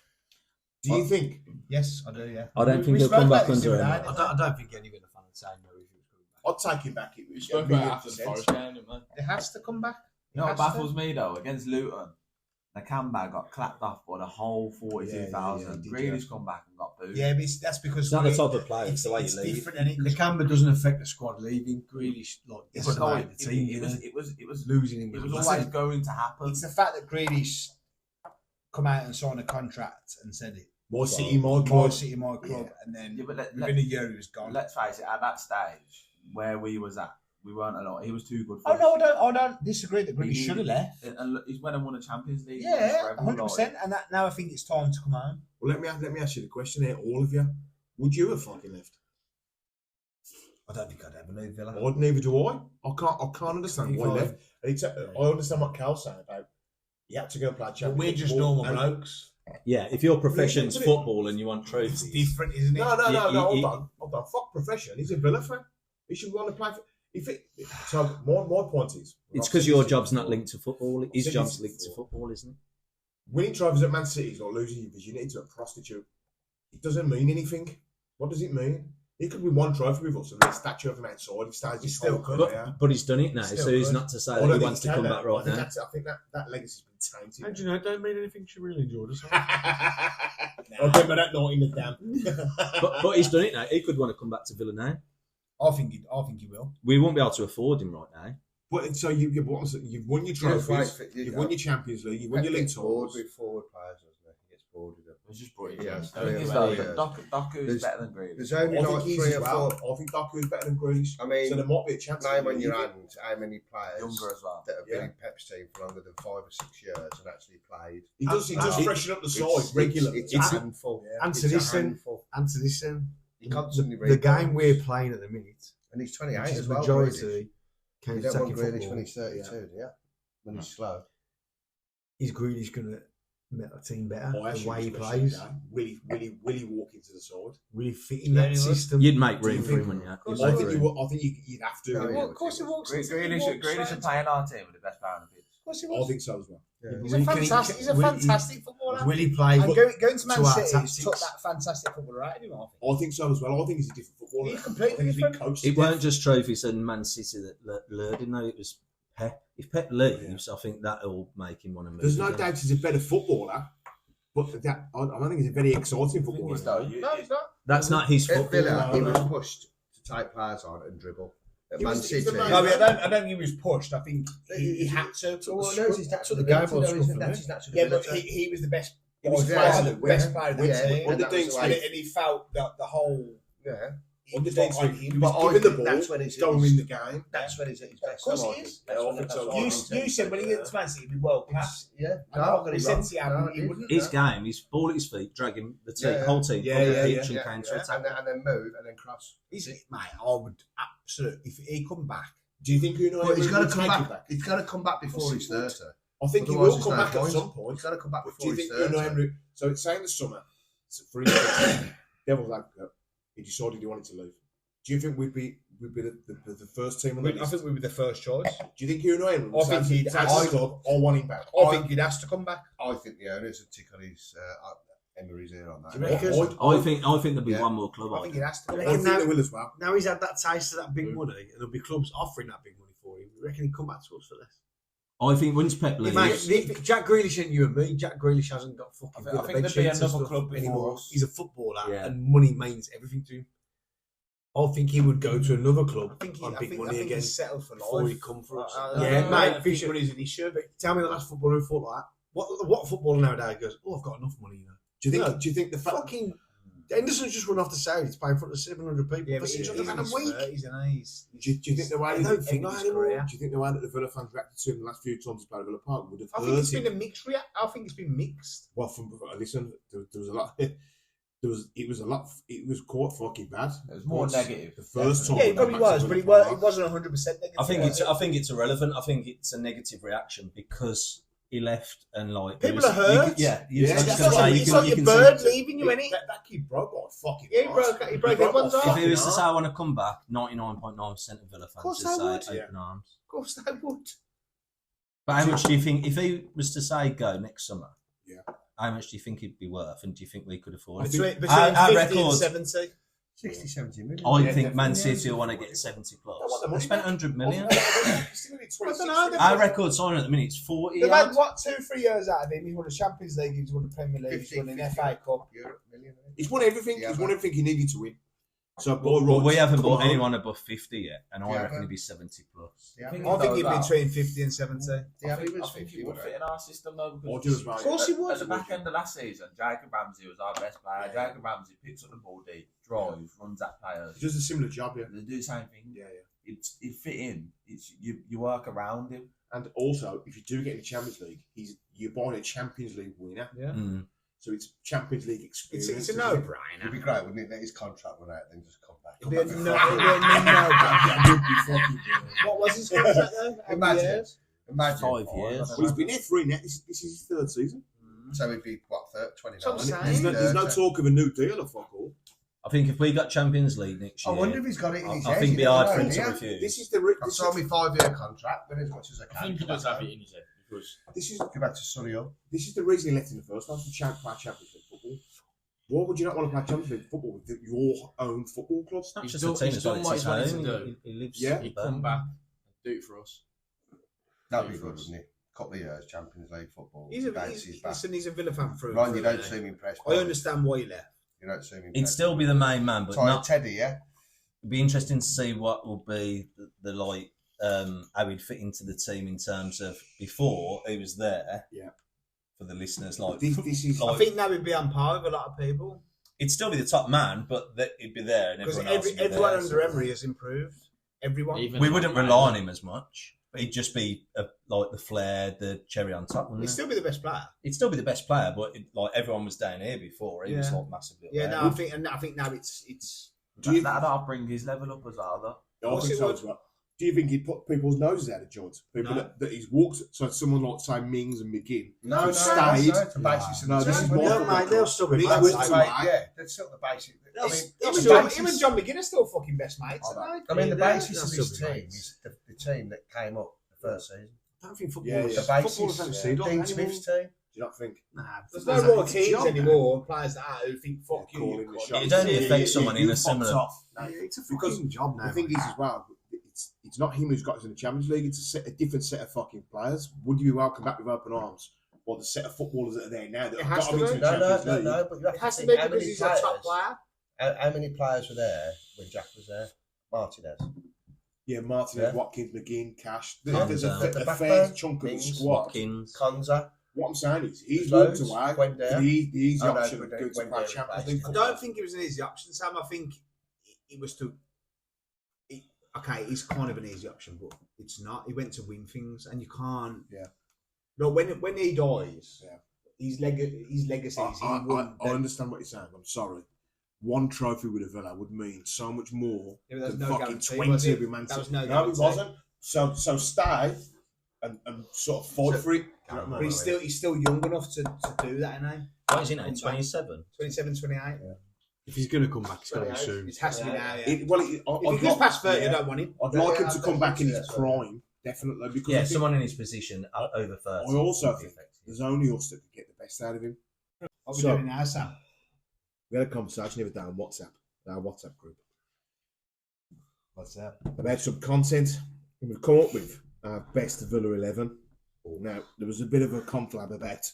Do you think? Yes, I do. Yeah. I don't think We he'll spoke come about back this under the him. other day, I don't think any of the fans say no if he was coming back. I'd take him back. We spoke about it after the Forest game, didn't we? It has to come back. You know what baffles me though? Against Luton, the Nakamba got clapped off by the whole 42,000. Grealish come back and got booed. Yeah, but that's because It's not the type of player, it's the way it's you leave. different, and The Canberra doesn't affect the squad leaving. Grealish But decimated no, the team. it was losing him. It was always going to happen. It's the fact that Grealish come out and signed a contract and said it. My City, my My club. City, my club, and then Yeah, but within a year he was gone. Let's face it, at that stage where we was at, we weren't a lot. He was too good for Oh us. no, I don't disagree that Grealish He- should have left. And look, he's went and won a Champions League. Yeah, 100%. And that, now I think it's time to come home. Well, let me ask you the question here, all of you. Would you have fucking left? I don't think I'd ever leave Villa. Or neither do I. I can't understand why he left. And I understand what Cal's saying about he had to go and play But Champions we're just football. normal And- blokes. Yeah, if your profession's But it- football and you want It's trophies, different, isn't it? No, You- hold on. Fuck profession. He's a Villa fan. He should want to play for. So my point is, it's because your job's not linked to football. His City's job's linked to football. football, isn't it? Winning trophies at Man City is not losing your virginity to a prostitute. It doesn't mean anything. What does it mean? He could win 1 trophy with us and a statue of him outside. He stays his still whole could, career. But he's done it now, Still so he's good. not to say I that don't he think wants he to can come now. back right now. I think that legacy's been tainted. And you know, don't mean anything. She really enjoyed us. I'll get that note in the damn. But he's done it now. He could want to come back to Villa now. I think he will. We won't be able to afford him right now. But so you've won your trophies, you've won your Champions League, you've won your league bored titles. with forward players, doesn't he? He gets bored with them. It's just brilliant. Yeah, The thing is, though, Doku's There's- better than Grealish. There's only I like think he's 3 as or well. 4. I think Doku's better than Grealish. I mean, so there might be a chance. name on your hand how many players Younger as well. that have been Yeah. in Pep's team for longer than 5 or 6 years and actually played. He does It- freshen up the side regularly. It's a handful. Answer It's a this then. handful. Answer this then. You constantly The read game goals. we're playing at the minute, And he's 28 which is as the well. Grealish. majority, You don't want counter-attacking Grealish football, when he's 32, do you? When he's slow. is Grealish going to make a team better? I asked The you way he this question plays, today. Will he walk into the side? really fit in Yeah, that he would. system. You'd make room Do you for him, think- wouldn't you? course You'd I make think room. you'd have to. No, I yeah. Of course he walks. Grealish should play in our team with the best player on the pitch. Of course he was. think so as well. Yeah. He's a fantastic. He's a fantastic footballer. Will he play? And going to Man to our City tactics. took that fantastic footballer out of him. I think. I think so as well. I think he's a different footballer. He's completely I think he's been different. coached. It weren't just trophies and Man City that lured him, though. It was Pep. If Pep leaves, I think that'll make him want to move. There's no again. doubt he's a better footballer, but I don't think he's a very exciting The thing footballer. is, though, No, he's not. That's not his At football. Villa, he no. was pushed to take players on and dribble. at Man City. No, I don't think he was pushed. I think he had to. Well, no, his natural the game ability, was though, isn't it? That's his natural Yeah, but ability. he was the best He was player, the best player of the team. and that was the And way- he felt that the whole. Yeah. On the things like him. But I given the think ball, that's when he's don't win the game. That's when he's at his best. Of course though, he I is. think. That's when- that's what I think. You said when he gets to Man City, he'd be world class. Yeah. I know, got he it said wrong. he hadn't, he No, wouldn't. His game, he's ball at his feet, dragging the team, Yeah, yeah. whole team Yeah, from the yeah, pitch yeah, and counter Yeah, attack. and then move and then cross. Mate, I would absolutely. If he come back, Do you think Unai But he's Emery got to will come take it back. He's got to come back before Of he's course 30. I think he Otherwise will there's come no back at point. some point. He's got to come back But do before you he's think 30. Unai Emery? So it's saying the summer, for instance, Devil's advocate, he decided he wanted to leave. Do you think we'd be the first team on the I list? think we'd be the first choice. Do you think Unai Emery I will think say he'd to the ask- club, I want him back? I think he'd ask to come back. I think the owners would tick on his Emery's ear on that. Do you reckon? I think there'll be Yeah. one more club. I think he'd ask to come I back. think they will as well. Now he's had that taste of that big money, and there'll be clubs offering that big money for him. You reckon he'd come back to us for this? I think once Pep leaves, Mate, Jack Grealish ain't you and me. Jack Grealish hasn't got fucking I good think bench there'd be sheets and another stuff club before anymore. us. He's a footballer, Yeah. and money means everything to him. I think he would go to another club I think on big money I think again he's settled for before life. he'd come for us. Yeah, mate, mate. Fisher, Money's an issue. but tell me the last footballer who thought like that. What footballer nowadays goes, oh, I've got enough money, you know? Do you think? No. Do you think the fact? Fucking Henderson's just run off the side. He's paying for it to 700 people Yeah, for but he's 600 pound a week. Do you think the way I that don't think that anymore. Do you think the way that the Villa fans reacted to him the last few times he's played at Villa Park would have I think hurt it's him? been a mixed reaction. I think it's been mixed. Well, from listen, there was a lot. It was quite fucking bad. It was more negative. The first time. Yeah, it probably was, but it wasn't 100% negative. I think it's irrelevant. I think it's a negative reaction because he left and like People you are hurt. Yeah, It's like your bird leaving you, innit? That kid broke my fucking. Yeah, he broke everyone's If heart. he was to say I want to come back, 99.9% of Villa fans course would they would, say open arms. Of course they would. But how much do you think if he was to say go next summer? Yeah. How much do you think it'd be worth, and do you think we could afford it? Between Our 50 record- and 70. 60, 70 million. I think Man City will want to get 70 plus. They spent 100 million. Our record signing at the minute is 40. They've had, odd. what, 2-3 years out of him? He's won the Champions League, he's won the Premier League, he's 50, won an FA Cup. Europe million. He's won everything. Yeah, He's won everything he needed to win. So, Well, we haven't bought come on. anyone above 50 yet, and I Yeah, reckon but- it'd be 70 plus. Yeah, I think he'd be between 50 and 70. Yeah, I think he was he 50, would wasn't fit in our system though. Or Because just right. Of course he would. at the back end of last season, Jacob Ramsey was our best player. Jacob Ramsey picks up the ball deep, drives, runs at players. He does a similar job, yeah. They do the same thing. Yeah. It fit in. It's you work around him. And also, if you do get in the Champions League, you're buying a Champions League winner. Yeah. Mm. So it's Champions League experience. It's a isn't it? It'd no-brainer. be great, wouldn't it? Let his contract run out, then just come back. It'd be a Come no- back. it'd be a no-brainer. That would be fucking brilliant. What was his contract though? How many Imagine. years? Imagine 5 years. Well, he's been here 3 net. This is his third season. So he'd be what, 29? So I'm saying. There's no talk of a new deal or fuck all. I think if we got Champions League next I year, wonder if he's got it in his head. I think it'd be you hard never for him know, to yeah? refuse. This is the I've signed my 5-year contract, win as much as I I can. think he does have it in his head because this is Go back to Surrey Hill. this is the reason he left in the first place to play Champions League football. Why would you not want to play Champions League football with your own football club? It's not He's just done- a team he's as well, done it's what his he's wanted home. to do. He lives Yeah. he'd come back and do it for us. That'd be good, wouldn't it? Couple of years, Champions League football. He's a Villa fan through. Ryan, and you through, don't isn't seem impressed. he? I understand why he left. You don't seem impressed. He'd still be the main man, but Sorry, not. Teddy, yeah? It'd be interesting to see what will be the like how he'd fit into the team in terms of before he was there. Yeah. For the listeners, like This is I think now he'd be on par with a lot of people he'd still be the top man, but he'd be there, and because everyone else would be everyone there, under so- Emery has improved. Everyone. Even We wouldn't rely on him as much. But he'd just be like the flair, the cherry on top, wouldn't He'd he? still be the best player. He'd still be the best player, but like everyone was down here before. He was Yeah. like massively. up Yeah, there. no, I think now it's. That'll bring his level up as well, though. I think so as well. Do you think he put people's noses out of joint? People No. that he's walked, so someone like say Mings and McGinn. No, Stayed. it's the basics. No, this is more. more. They'll still be He's back. walked That's away. right, yeah, that's still the basic. I mean, Him the and John McGinn are still fucking best mates, aren't they? I mean, the Yeah, basis they'll of his still be team mates. is the team that came up the first season. I don't think Yeah, football. yeah. The Footballers basis, don't see it Dean anymore. Smith's team. Do you not think? Nah, There's football's no more a teams job now. anymore. Players that who think fuck Yeah, you. calling you the cunt. shots. It'd only affect someone in a fucked similar- off. Yeah, it's a Because fucking job now. The thing is mate. as well, it's not him who's got us in the Champions League. It's a different set of fucking players. Would you be welcome back with open arms? Or the set of footballers that are there now that It have has got to them into be. the No, Champions no, League? no, but you have It to has to think be how because many he's a top players- player. How many players were there when Jack was there? Martinez. Yeah, Martinez, Watkins, McGinn, Cash. Yeah, There's the a fair backbone, chunk of the Mings, squad. Watkins. Konza. What I'm saying is, he's Loads, walked away went there. for the easy Oh, no, option of but going to went play there Champions replaced. League I football. don't think it was an easy option, Sam. I think it was to. Okay, it's kind of an easy option, but it's not. He went to win things, and you can't. Yeah. No, when he dies, Yeah. his legacy is he won. I understand what you're saying. I'm sorry. One trophy with a Villa would mean so much more Yeah, but than there's no fucking guarantee, 20 was it? with Man That was City. no No, it guarantee. wasn't. So stay and sort of fight for it. You know what I But mean? he's still young enough to do that, isn't he? What is he now? 27. 27, 28. If he's going to come back, it's got to be soon. It has to be now, yeah. If If he goes past 30, I don't want him. I'd like him to come back in his prime, definitely. Because I Yeah, think someone in his position over 30. I also would be think effective. there's only us that could get the best out of him. What we So- doing now, Sam? We had a conversation the other day on WhatsApp, our WhatsApp group, What's that? about some content. And we've come up with our best Villa 11. Now, there was a bit of a conflab about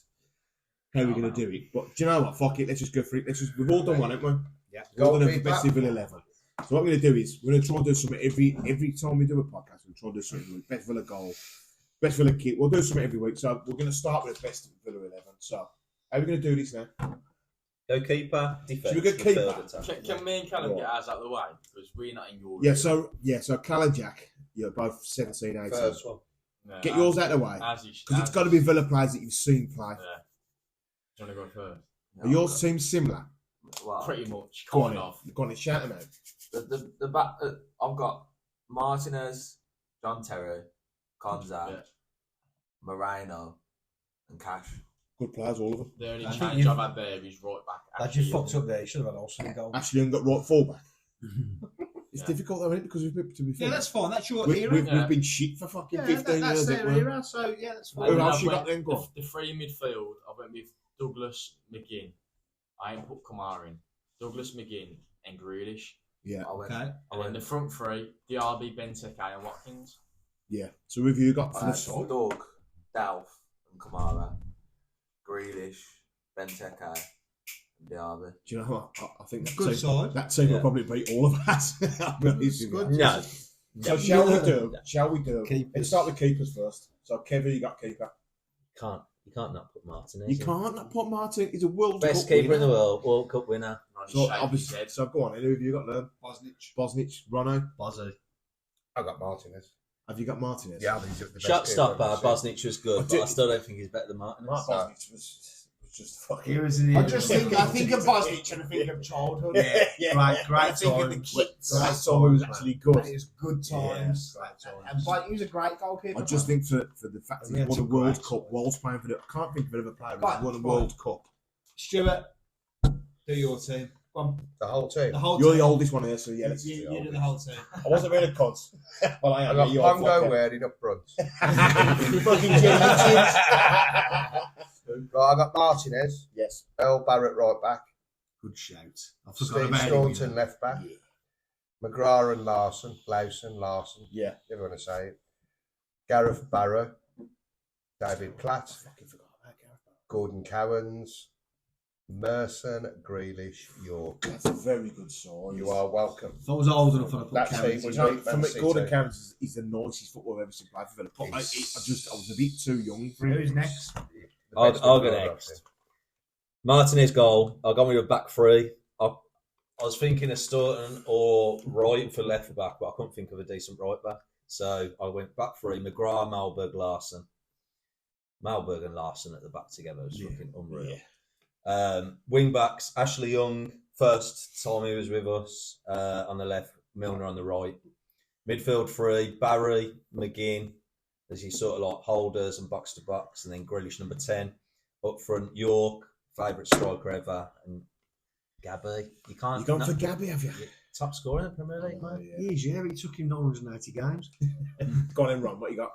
how we're going to do it. But do you know what? Fuck it. Let's just go for it. We've all done one, haven't we? Yeah. We've all done the best Villa 11. So what we're going to do is we're going to try and do something every time we do a podcast. We'll try and do something with best Villa goal, best Villa kit. We'll do something every week. So we're going to start with the best Villa 11. So how are we going to do this now? Go keeper, defence. Should we go keeper? midfield attack. Can me and Callum get ours out of the way? Because we're not in your So Cal and Jack, you're both 17, 18. First one. No, Get yours out of the way. Because it's got to be Villa players that you've seen play. Yeah. Do you want to go first? Are yours seem similar? Well, Pretty much. Go on, Kind of. Go on and shout them out. the back. I've got Martinez, John Terry, Konza, Yeah. Moreno, and Cash. Good players, all of them. The only I think change you've- I've had there is right back. That just fucked up there. You should have had Olsen in goal. Ashley Young got right fullback. It's Yeah. difficult though, isn't it? Because to be fair, Yeah, that's fine. That's your we've Yeah. been shit for fucking Yeah, 15 that's years. their haven't we? era, so yeah, that's Who fine. else you got then? Go on. The free midfield, I went with Douglas, McGinn. I ain't put Kamara in. Douglas, McGinn, and Grealish. Yeah, I went. Okay. I And then went. the front three, Diaby, Benteke, and Watkins. yeah. So who have you got for I the had side? Dog, Delph, and Kamara. Grealish, Benteke, and Diaby. Do you know what? I think that Good team, side. that team will Yeah. probably beat all of us. I'll be honest with you. No. So shall we do? Keepers. Let's start with keepers first. So Kevin, you got keeper. You can't not put Martinez. You in. can't not put Martin. He's a World Best Cup keeper in winner. the world Cup winner. So obviously, so go on. Who have you got there? Bosnich, Rono. Bozzy. I got Martinez. Have you got Martinez? Yeah, I think he's the best Shot keeper stopper, I've ever seen. Bosnich was good, but I still don't think he's better than Martinez. Mark Bosnich was just fucking. He was in I think of Bosnich and I think of childhood. Yeah. Great I think of the times. kids. Last time he was actually good. And it was good times. And but he was a great goalkeeper. I just think for the fact that We he had won a some World great Cup whilst playing for the. I can't think of another player But- who's won a but- World Cup. Stuart, do your team. Go on. The whole team. The whole You're team. the oldest one here, so yeah. let's You, do the you do the oldest. whole team. I wasn't really a cunt. Well, I I am. got You are Pongo fucker. wearing up front. Fucking genius. Right, I got Martinez, Yes. Earl Barrett right back, Good shout. I forgot Steve about Staunton him. left back, McGrath and Larson, Larson, Yeah. never want to say it. Gareth Barrow, David Platt, Fucking forgot about Gareth Bale. Gordon Cowans, Merson, Grealish, York. That's a very good song. You are welcome. If I was old enough, I'd have put That Carrick team in. was No, beat for Man me, City. Gordon Cowans is the nicest footballer I've ever seen play for Villa. But I was a bit too young for him. Who's next? The I'll best go midfielder I've next. seen. Martinez goal. I'll go with a back three. I was thinking of Staunton or Wright for left back, but I couldn't think of a decent right back. So I went back three, McGrath, Malberg, Larson. Malberg and Larson at the back together was fucking unreal. Wing backs, Ashley Young, first time he was with us on the left, Milner on the right. Midfield three, Barry, McGinn, as you sort of like holders and box to box, and then Grealish number 10. Up front, York, favourite striker ever, and Gabby. You can't. You've gone for Gabby, have you? Top scorer in the Premier League, mate. He is, yeah. He took him 980 games. Go on in, Ron. What you got?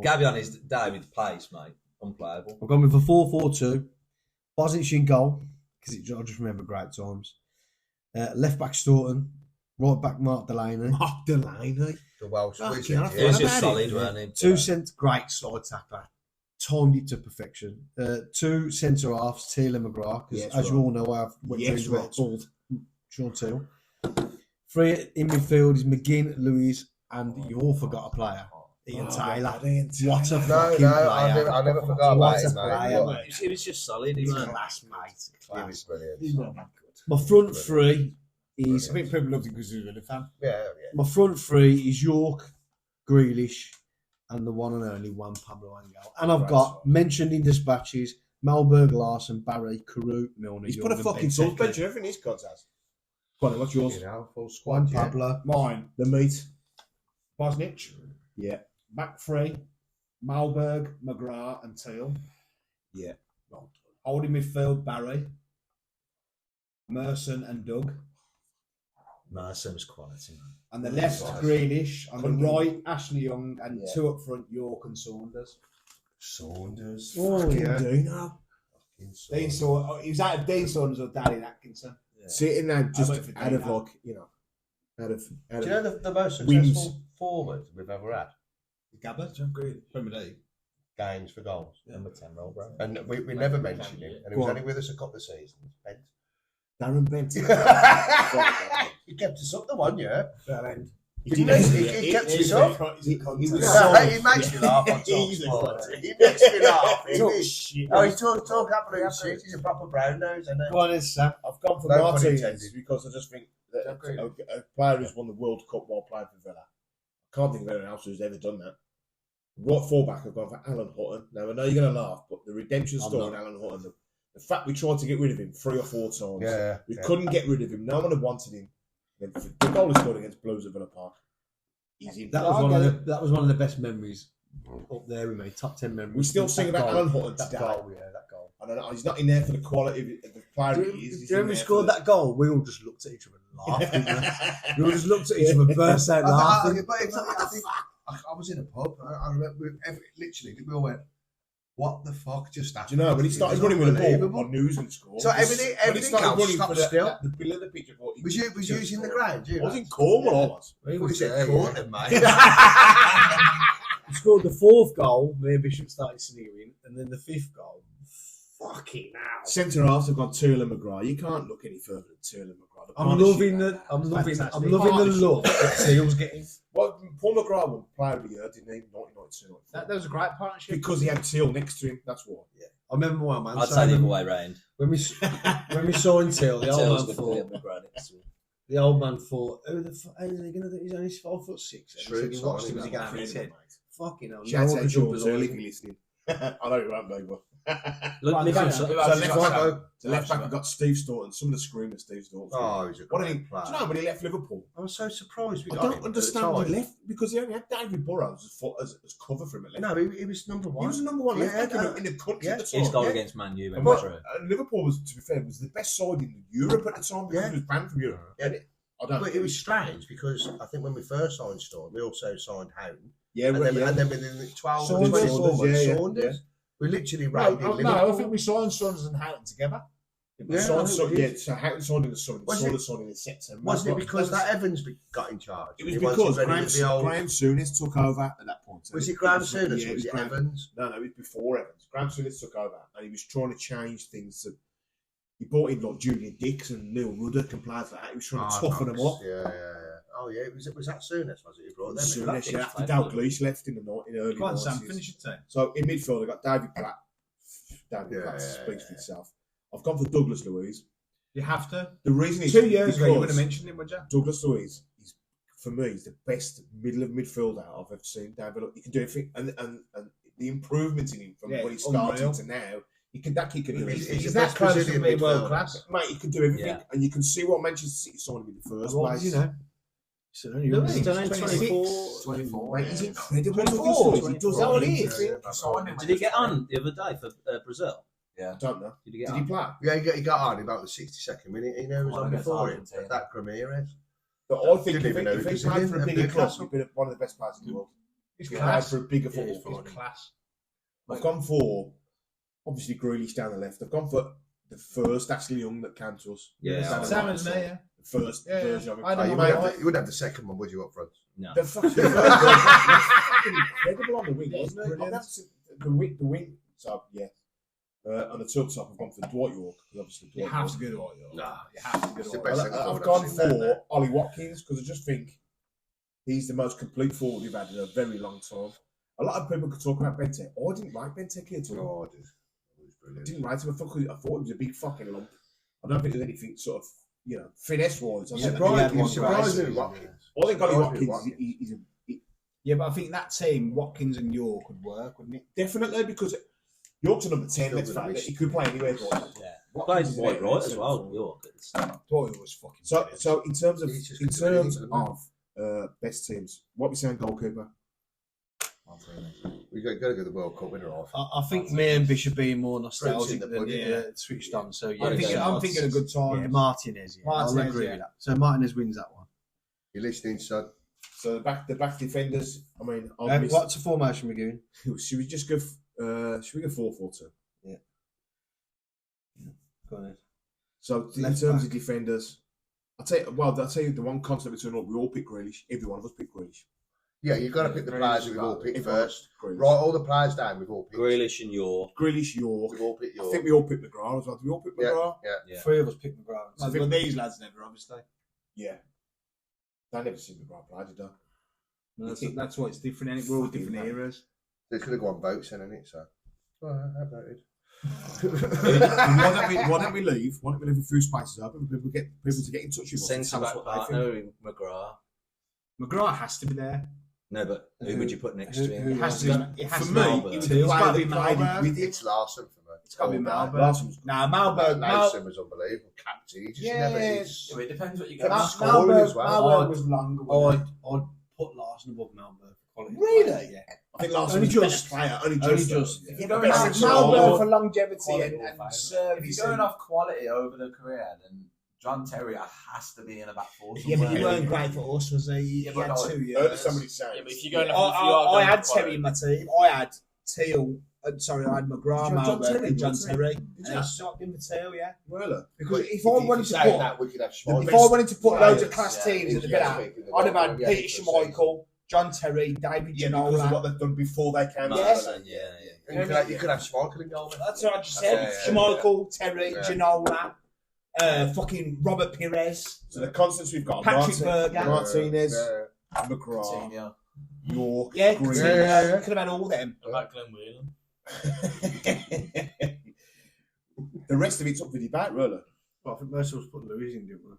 Gabby on his day with the pace, mate. Unplayable. I've gone with a 4-4-2. Bosnich in goal, because I just remember great times. Left back Staunton. Right back Mark Delaney. Mark Delaney. The Welsh Fucking wizard. hell, He was What just about solid, it? weren't he? Two great side tackler. Timed it to perfection. Two centre halves, Teal and McGrath, because Yes, as you right. all know, I've went Yes, through right. it. Sean Teal. Three in midfield is McGinn, Louise, and you all forgot a player. Ian Taylor. What a No, fucking no, player. I never forgot What about a him, player, mate. mate. He was just solid. He He's was class, mate. He was Class. brilliant. My front three is I think people loved him because he was a fan. Yeah. my front three is York, Grealish, and the one and only Juan Pablo Angel. And I've got mentioned in dispatches Malberg, Larson, Barry, Carew, Milner. He's Young, put a and fucking Benteke. suspension in everything he's got. Go on, what's yours? You know, full Juan squad. Yeah. Pablo. Mine, The meat. Bosnich, Yeah. back three, Malberg, McGrath, and Teal. Yeah. Holding midfield, Barry, Merson, and Doug. Merson was quality, man. On the left, Nice. Grealish. On Couldn't the do- right, Ashley Young, and Yeah. two up front, York and Saunders. Saunders. Oh, Fucking yeah. Dino. Dean Saunders. He was out of Dean Saunders or Danny Atkinson. Sitting there just went for out of Dino. like, you know, out of Do you know the most Wins. successful forward we've ever had? Gabbard, Premier League. Games for goals. Number 10 role, bro. And we never mentioned him. And he was Go on. only with us a couple of seasons. Bent. Darren Bent. He kept us up the one year. He He kept us up. He was He makes me laugh on He's a top. cunt. He makes me laugh. He Talk is. shit. Oh, he talk absolute shit. He's a proper brown nose, isn't Go on, then, Sam. I've gone for No pun Martinez intended. because I just think that Agreed. a player who's won the World Cup while playing for Villa. I can't think of anyone else who's ever done that. Right fullback, I've gone for Alan Hutton. Now, I know you're going to laugh, but the redemption I'm story in not. Alan Hutton, the fact we tried to get rid of him 3 or 4 times, Yeah. we couldn't get rid of him. No one had wanted him. The goal he scored against Blues at Villa Park. Easy. That was one of the best memories up there with me. Top 10 memories. We still sing about Alan Hutton That today. goal, yeah, that goal. I don't know. He's not in there for the quality of the player Do he is. you remember we scored that goal? We all just looked at each other and laughed. didn't we? that? We all just looked at each other, burst out laughing. I was in a pub. I remember literally we all went, "What the fuck just happened?" Do you know, when he started running with the ball on news and score. So everything else stopped still. The bill of the picture. Was you using the ground? I was in Cornwall, I was. We was in Cornwall, mate. We scored the 4th goal, me and Bishop started sneering, and then the 5th goal. Fucking hell. Centre halves have got Teal and McGrath. You can't look any further than Teal and McGrath. I'm loving the look that Teal's getting. Well, Paul McGrath won Player of the Year, didn't he? 1992. That was a great partnership. Because he had Teal next to him. That's why. Yeah. I remember one man I'd say saying the other way round. when we saw in Teal, the Taylor's old man good thought. for McGrath next to him. The old man thought, "Oh, the how is he going to do? He's only 5'6". True, He watched sorry, him as he man. got his head. Fucking hell! Shout No one out could jump George as high Early as if him. you're listening. I know you aren't, mate, but. Look, Right, listen, back- so- back- So left back- back, the left back, we've got Steve Staunton. Some of the screaming Steve Staunton. Oh, he's a What do great you player. know when he left Liverpool? I was so surprised we I got him don't at understand the why time. he left because he only had David Burrows as cover for him at left. No, he was number one. He was the number 1 left Yeah, back in the country yeah. at the time. his goal yeah. against Man U, And was what- true. Liverpool was, to be fair, was the best side in Europe at the time because Yeah. he was banned from Europe. Yeah. And I don't. But it was strange because I think when we first signed Storm, we also signed Houghton. yeah, And right, then within the 12 or Saunders, 24 months, yeah. Saunders. We literally No, raided no, Liverpool. I think we signed Saunders and Houghton together. Yeah, Yeah, so Houghton signed in the summer, Was Saunders signed in the September. Wasn't it But because that Evans got in charge? It was He wanted because ready Graham, with the old- Graham Souness took over at that point. Was it Graham Souness Yeah, or it was it Graham- Evans? No, it was before Evans. Graham Souness took over and he was trying to change things. He brought in like Julian Dix and Neil Ruddock and players like that. He was trying to toughen them up. Yeah. Oh, yeah. Was that Souness, was it? Who brought them in? Souness, yeah, after Dalglish left in the early Go on, Sam, 90s. finish your team. So in midfield, I got David Platt. David Yeah, Platt yeah, speaks for yeah. itself. I've gone for Douglas Luiz. You have to. The reason is 2 years ago, you would have because mentioned him, would you? Douglas Luiz, for me, he's the best middle of midfielder I've ever seen. David, he can do everything, and the improvement in him from Yeah, when he it's started unreal. to now, he can do He's everything. the that best close to Brazilian being world midfielder. class. Mate, he can do everything, Yeah. and you can see what Manchester City signed him in the first What place. was he now? So only No, young, he's still 26. 24. Mate, he's yeah. incredible. 24. He does all he is. Did he get on the other day for Brazil? I don't know. Did he get Did on? he play? Yeah, he got on about the 62nd minute. He was Well, on against before him. Argentina. That Ramirez. But I think Didn't even know if he he was played in for a at bigger club, Newcastle. he'd be one of the best players in the world. He's He played class. for a bigger He's football club. class. I've gone for, obviously, Grealish down the left. I've gone for the first Ashley Young that came to us. Yeah, Down the Sam right and me, side. yeah. The first Yeah, version of him. I Oh, don't you, know. wouldn't have the second one, would you, up front? No. The fucking first one was fucking incredible on the wing, wasn't it? Brilliant. Oh, that's the wing. So, yeah. On the top, I've gone for Dwight York, because obviously You Dwight have York. to go to York. Nah. You have to go It's to the York. best. I've gone for Ollie Watkins, because I just think He's the most complete forward we've had in a very long time. A lot of people could talk about Benteke. Oh, I didn't like Benteke at all. Oh, I did. It was I brilliant. didn't like him. I thought it was a big fucking lump. I don't think there's anything sort of, finesse-wise. I'm Surprisingly, Watkins. I think Ollie Surprisingly, Watkins, he's a Yeah, but I think that team, Watkins and York, would work, wouldn't it? definitely, because York's a number 10, let's face it. He could play anywhere, boys. Yeah. Plays wide right as well, York. Thought it was fucking. So in terms of He's just brilliant, best teams, what we saying goalkeeper? We got to get the World Cup winner off. I think me and Bish are being more nostalgic the than pudding, switched on. So yeah, I'm thinking a good time. Yeah, Martinez. Yeah, I'll Martinez, agree yeah. with that. So Martinez wins that one. You're listening, son? So the back defenders. I mean, What's the formation we're doing? should we just go? Should we go 4-4-2? Yeah. Go on. So in Left terms back. of defenders, I'll tell you the one concept between us, we all pick Grealish. Every one of us pick Grealish. Yeah, you've got to pick the players that we've all picked Everyone first. Grealish. Right, all the players down, we've all picked. Grealish and York. Grealish, York. We've all picked I yours. think we all picked McGrath as well. Do we all pick McGrath? Yeah. Three of us picked McGrath. Well, but these lads never, obviously. Yeah. I never seen McGrath play, did I? No, that's why it's different, and we're all different eras. They could have gone votes then, innit? So, how about it? Why don't we leave? Why don't we leave a few spaces open for people to get in touch with us? and Centre tell us back what they think? partner, McGrath. McGrath has to be there. No, but who would you put next to him? It has to be. It has For to me, be. it's It's got to be played Malberg. with it. It's Larson for me. It's got to be All day. Malberg. Larson's good. Nah, Malberg. Larson was unbelievable. Captain. He just never is. Yeah, it depends what you Kept get. scoring as well. Malberg was longer. I'd put Larson above Malberg for quality. Really? Yeah. I think Larson Only was the just. best player. Only Only just. just. Yeah. If you're going Best off centre Malberg forward. for longevity Quality and or service. If you're going off quality over the career, then John Terry has to be in a back four. Yeah, but he somewhere. weren't great for us, was he? Yeah, He but had no, 2 I years. heard somebody saying. Yeah, but if you're going off, if you are I going had off Terry quality- in my team. I had Teal. Sorry, I had McGrath, Did you have John Malberg, Terry? and John Did you? Terry. Did And you? I stopped him for Teal, yeah. Really? Because But if I wanted to say put, that, we could have The Schmeichel. if I wanted to put loads of players, class yeah, teams at the yeah, bit, yeah, I'd have had yeah, Peter yeah, Schmeichel, John Terry, David Yeah, because of what Ginola. they've done before they came. Yes. out. You could have Schmeichel in goal. That's what I just said. Yeah, yeah, Schmeichel, Terry, Yeah. Ginola, fucking Robert Pires, So the constants we've got: Patrick Berger. Martinez, Yeah. McGrath, Coutinho. York, Yeah, Green. Yeah. you could have had all them. What about Glenn Whelan? The rest of it's up for debate, really. Well, I think most of us put Lewis in, didn't we?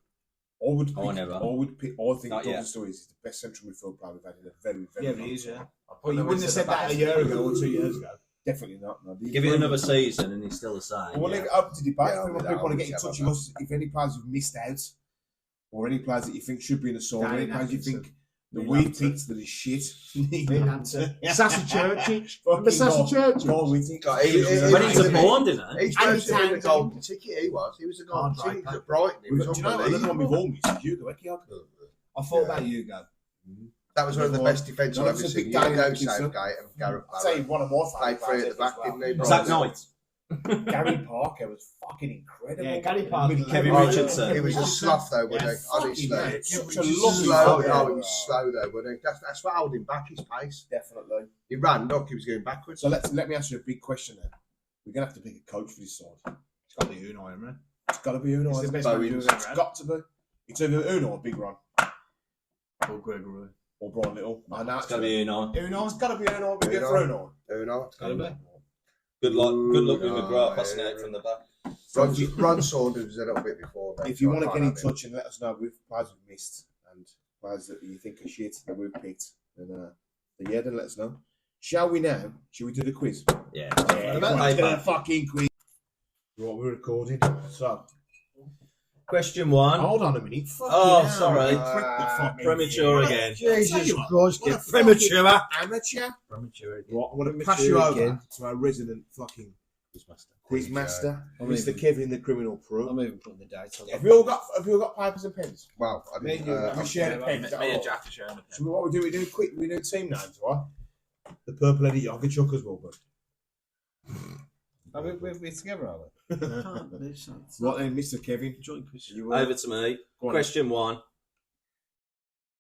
I would pick. Oh, never. I think Not Douglas Lewis is the best central midfield player we've had in a very, very Yeah, long he is, time. yeah. I'll put Well, you Lewis wouldn't have at said the that back. a year ago or 2 years ago. Definitely not. No. Give it another season and he's still the same. We'll yeah. leave it open to debate. Yeah, if I'll people want to be get in down touch with with us, if any players have missed out, or any players that you think should be in the side, or Danny any players you Atkinson. think that we picked that is shit. Sassy Churchill. Remember Sassy Churchill? Paul Whitty. God, he- When he's a born, didn't he? He's And supposed to be Townsend. the golden ticket. He was. He was the golden Hard ticket right at Brighton. He was Do you know what? Another one we've unbelievable. all missed is Hugo Ekiok. I thought about Hugo. That was one of the best defensive No, I've ever it's a big seen. Danny Hugo Atkinson. Southgate and Gareth I'll tell you Barrett. one of my Played favourite three at players the back, as well. didn't he? Zach Knight. Gary Parker was fucking incredible. Yeah, Gary Parker. Middle Kevin level. Richardson. He was a sloth though, wasn't Yeah, he? Honestly. fucking hell. Such a Slow. lovely Oh, player. he was slow though, wasn't he? That's what held him back, his pace. Definitely. He ran, look, he was going backwards. So let me ask you a big question then. We're gonna have to pick a coach for this side. It's got to be Unai, isn't it? It's got to be Unai. It's the best Bowen. manager we've It's ever had. got to be. It's either Unai or Big Ron Or Gregory. or Brian Little. I know It's got to be Unai. Unai. It's got to be Unai. We get for Unai. Uno. It's got to be. Good luck with Unai, McGrath passing yeah. out from the back. Ron Saunders was a little bit before. Mate, If you so want I to get can't in have him. touch and let us know with players we've missed and players that you think are shit that we've picked, then then let us know. Shall we now? Shall we do the quiz? Yeah. Yeah, Hey, do the man. fucking quiz. Right, we're recording. So, Question one. hold on a minute. Fucking Oh, hell. sorry. You pricked the fucking Premature thing. again. Jesus Christ, What get a fucking premature. Amateur. Premature again. Right, I'm going to pass you over to our resident fucking quizmaster, I'm Mr. even- Kevin the Criminal I'm Pro. even putting the date on. Have we all got papers and pens? Well, I Me didn't. and you, We share the pens. Me is that and all? Jack are sharing a pen. So what we do team names, right? The Purple Eddie Yoga Chuck as well, but Are we together, are we? right then, Mr. Kevin. Joint quiz. You Over to me. Go on. Question one.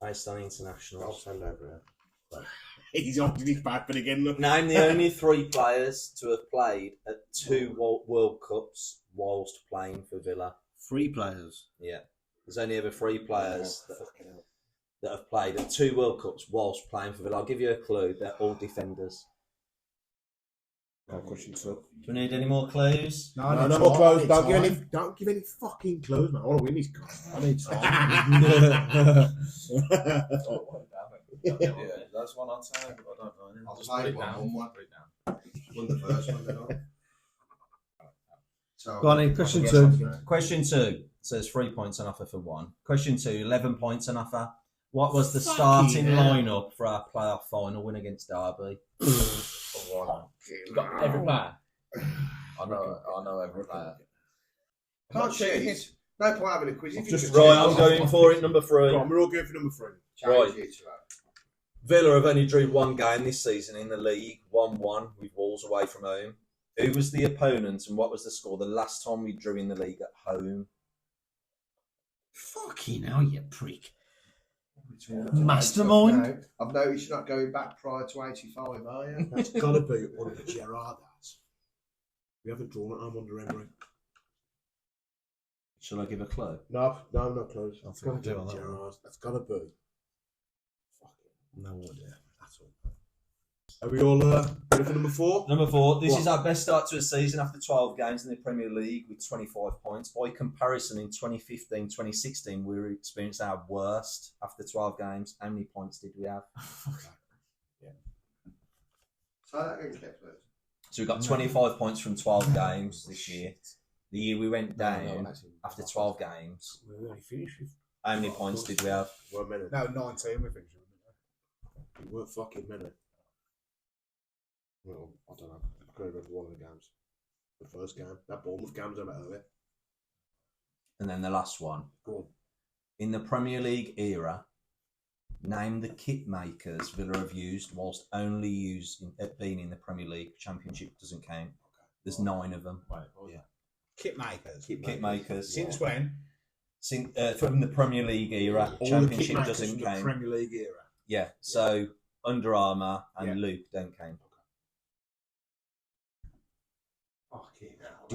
Based on I'll internationals. send over here. He's on his paper again. Look. Name the only 3 players to have played at 2 World Cups whilst playing for Villa. 3 players. Yeah. There's only ever 3 players that that have played at 2 World Cups whilst playing for Villa. I'll give you a clue. They're all defenders. Question 2. Do we need any more clues? No more clues. Don't give any fucking clues, man. I want to win this guy. I need time. Yeah, that's one I'll say, but I don't know. I'll Just say put it one, down. one. Put it down. Won the first one, then. So, Go on in, question 2. Question 2 says 3 points on offer for 1. Question 2, 11 points on offer. What was the starting lineup for our playoff final win against Derby? You've got every player. I know every player. Can't cheat. No point having a quiz. Right, I'm going for it, number 3. Go on, we're all going for number 3. Right. Villa have only drew 1 game this season in the league, 1-1 with Wolves away from home. Who was the opponent and what was the score the last time we drew in the league at home? Fucking hell, you prick. Mastermind. I've noticed you're not going back prior to 85, are you? That's got to be under Gerrard. We haven't drawn it home under Emery. Shall I give a clue? No clues. That's got to be Gerrard. That's got to be. No idea at all. Are we all ready for number 4? Number 4. This is our best start to a season after 12 games in the Premier League with 25 points. By comparison, in 2015-2016, we experienced our worst after 12 games. How many points did we have? So that again, please. So we got 25 points from 12 games this year. The year we went down after 12 games. We only finished with. How many points did we have? One minute. No, 19 we finished. We weren't fucking many. Well, I don't know. I can't remember one of the games. The first game. That Bournemouth game was about earlier. And then the last one. Go on. In the Premier League era, name the kit makers Villa have used whilst only being in the Premier League. Championship doesn't count. There's 9 of them. Right, yeah. Kit makers. Kit makers. Since when? From the Premier League era. All Championship the kit makers doesn't from count. the Premier League era. Yeah, so Under Armour and Luke don't count. Fucking hell.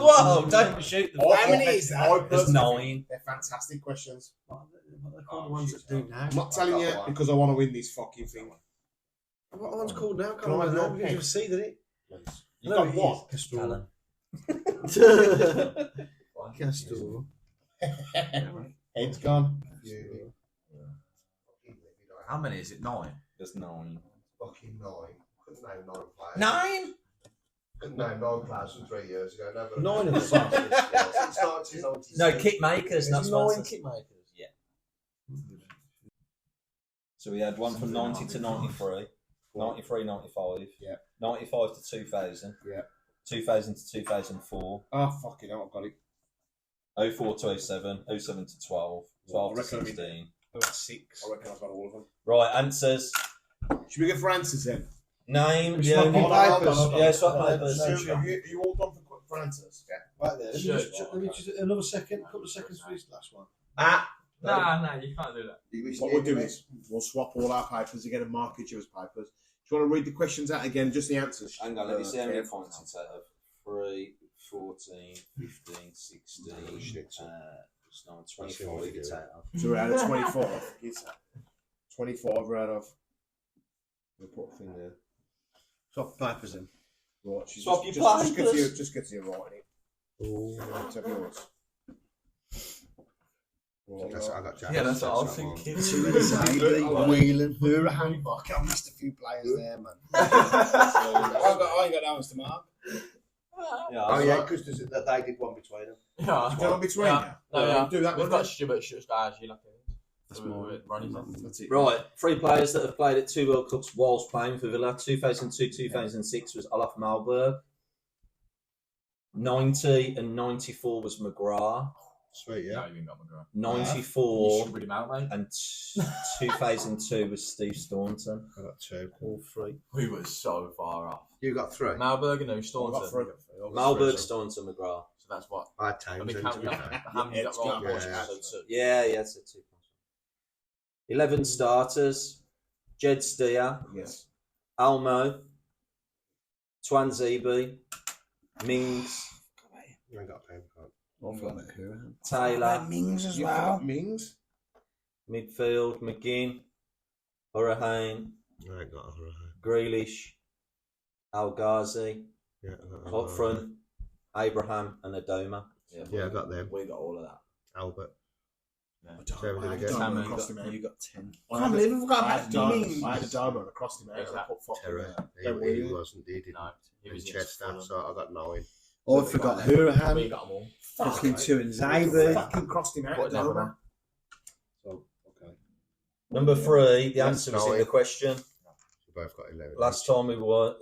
Whoa, don't shoot them. How many is that? There's 9. They're fantastic questions. What are they called the ones that do now? I'm not telling you because I want to win this fucking thing. What one's called now? Can I have your You pen? can see that it. You've got what? Callum. Castor. Head's gone. How many is it? 9? There's 9. Fucking 9. Couldn't name 9 players. 9? Couldn't name 9 players from 3 years ago. No, but 9 of them. Since 1996. No, kit makers, not There's 9 sponsors. kit makers. Yeah. So we had one from 90 to 93, 93, 95, 95 to 2000, 2000 to 2004, Oh, fucking hell, I've got it. 04 to 07, 07 to 12, 12 to 16. About 6. I reckon I've got all of them. Right, answers. Should we go for answers then? Name the Swap only papers. Yeah, swap papers. Are you all done for answers? Yeah. Right there. Let me just another second, a couple of seconds for this last one. No, you can't do that. What we'll do is we'll swap all our papers again and mark each other's papers. Do you want to read the questions out again, just the answers? Hang on, let me see how many points it's out of. 3, 14, 15, 16, 25 it's out of. So we're out of 24. 24 we're out of. We'll put a thing there. Swap papers in. Right, Swap your just get to papers. just get to your writing it. Right, have yours. That's what I got. Yeah, that's what I was thinking. Wheeling, Hurahan. Fuck, I missed a few players there, man. I ain't got that ones to mark. Yeah, Oh, yeah, because they did one between them. Yeah. Do you want between you? No, Do that We've one. got then. Stuart stars, you lucky. That's more. That's it. Right, 3 players that have played at 2 World Cups whilst playing for Villa. 2002-2006 was Olaf Malberg. 90 and 94 was McGrath. Sweet, No, yeah. you ain't got McGrath. You 94 should read him out, mate. and 2002 was Steve Staunton. I got 2. All 3. We were so far off. You got 3. Malberg and I've got Staunton. three. Malberg, Staunton, McGrath. So that's what. I had And we Townsend, can't to be the fair. hand you got wrong. Yeah, So yeah. 2. Yeah, so 2 points. 11 starters. Jed Steer, Yes. Almo, Twanzebe, Mings, I ain't got a pen. Taylor. Mings as You've well. got Mings. Midfield, McGinn, Hurricane, I ain't got a hurrah. Grealish, Al Ghazi, Yeah, up front, Abraham and Adoma. Yeah, I got them. We got all of that. Albert. Yeah. So everything again. Salmon, across him out. you got 10. I had Mings. I had a Darbo across him out. Exactly. I put fucking Terror. Don't He worry. wasn't, he didn't. No, he And was Chester, Fulham. so I got 9. I forgot We Hurahan. got them all. Fucking 2 and I Zabi. fucking crossed him out. Put another Darbo. one. So, okay. Number 3, the That's answer was in the 9. question. We both got 11. Last time we won,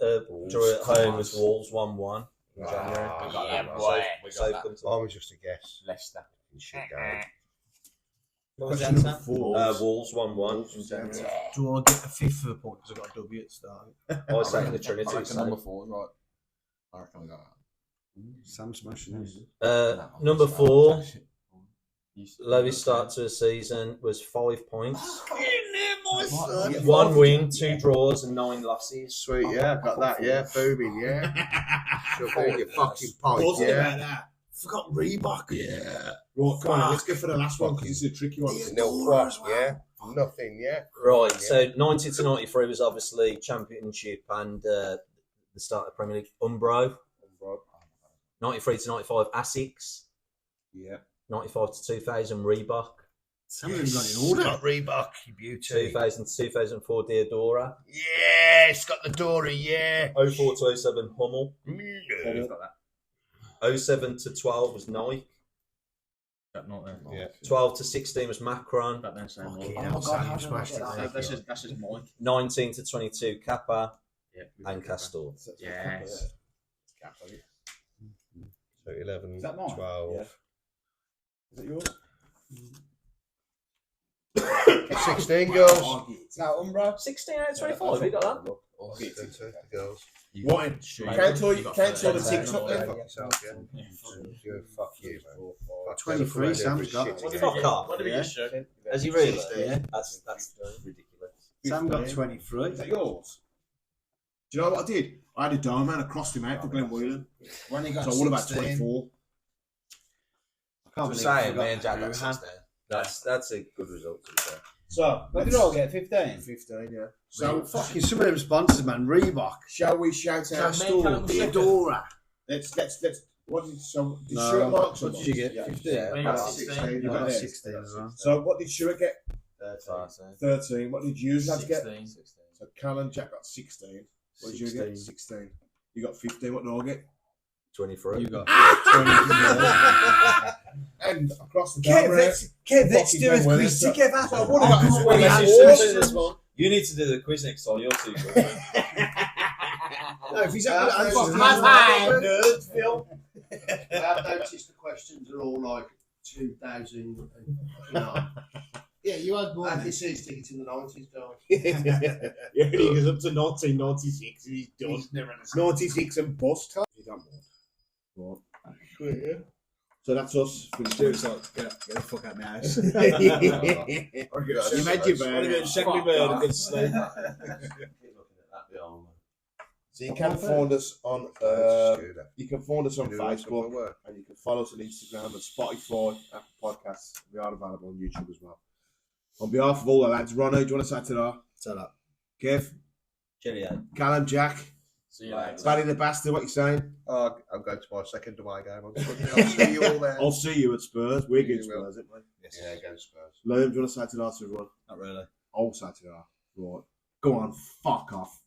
drew at home was Wolves 1-1 in January. Ah, Yeah, yeah, boy. We So got that. I was just a guess. Leicester. Shit going. What was the Question answer? four. Wolves 1-1 in January. Do I get a fifth for the point because I got a W at the start? I was saying the I Trinity. reckon So. number 4 is right. I reckon we got that. Sam smashing his. Number 4, lowest start to a season was 5 points. What? 1 win, 2 draws, and 9 losses. Sweet, yeah, got that, yeah. Booming, yeah. Shove it in your fucking pipe, Buzzing yeah. about that. Forgot Reebok. Yeah. Right, come on, let's go for the last one because it's a tricky one. Nil quash, yeah. Nothing, yeah. Right, so 90 to 93 was obviously Championship and the start of Premier League. Umbro. 93 to 95, Asics. Yeah. 95 to 2000, Reebok. Some of them got in order. Got Reebok, you beauty. 2000 to 2004, Diodora. Yeah, it's got the Dory, yeah. 04 to 07, Hummel. Yeah. 07 to 12 was Nike. Got not there. Yeah. 12 to 16 was Macron. Got them same Fucking one. hell, my God, Sam how did I smashed get it. that? That's just Mike. 19 to 22, Kappa Yeah. and Castor. Yes. So 11, Is that mine? 12. Yeah. Is that yours? 16 girls. No, Umbro. 16 out of 25, you got that? The girls. What? Cancel the TikTok then. Fuck yourself, yeah. Fuck you, man. Fuck 23 every Sam's shit got. together. Fuck off. What did we just show? Has he really? Yeah. That's ridiculous. Sam got 23. Is that yours? Do you know what I did? I had a dome man. I crossed him out for Glenn Whelan. When he got So I would about 16. 24. I can't Just believe saying, we me and Jack got Hurahan. 16. That's a good result, to be fair. So, What did all get? 15? 15, yeah. So, Fucking some of them sponsors, man. Reebok. shall we shout out? Castor. Theodora. Let's. What did did No. Stuart mark What did you get? Yeah. 15. Yeah. You got 16. You got Yeah. 16 as well. So, what did Stuart get? 13. 13. What did you lads get? 16. So, Cal and Jack got 16. What did you get? 16. 16. You got 15. What did I get? 23. You got 23. And across the Kev, camera. let's do a quiz together. So, I would have got Well, yeah, let's awesome. You need to do the quiz next time. You're too good. No, if he's having I've nerd, Phil. I've noticed the questions are all like 2000. You know. Yeah, you had more. And this is tickets in the 90s, guys. Yeah, he goes up to 1996 and he's done. 96 and bust. He's done more. Right. So that's us. Stuart's like, get the fuck out of my house. You made your bed. Check my bird and go to sleep. So you can find us on Scooter. you can find us on Do lots of Facebook work. and you can follow us on Instagram and Spotify, Apple Podcasts. We are available on YouTube as well. On behalf of all the lads, Ronnie, do you want to say to that? Shut up. Kev, Cheerio. Callum, Jack, See you later. Barry the Bastard, what you saying? Oh, I'm going to my second away game on Sunday. I'll see you all there. I'll see you at Spurs. We're good You will. Spurs, aren't we? Yeah, go Spurs. Liam, do you want to say to that to everyone? Not really. I'll say to that. Right. Go on, fuck off.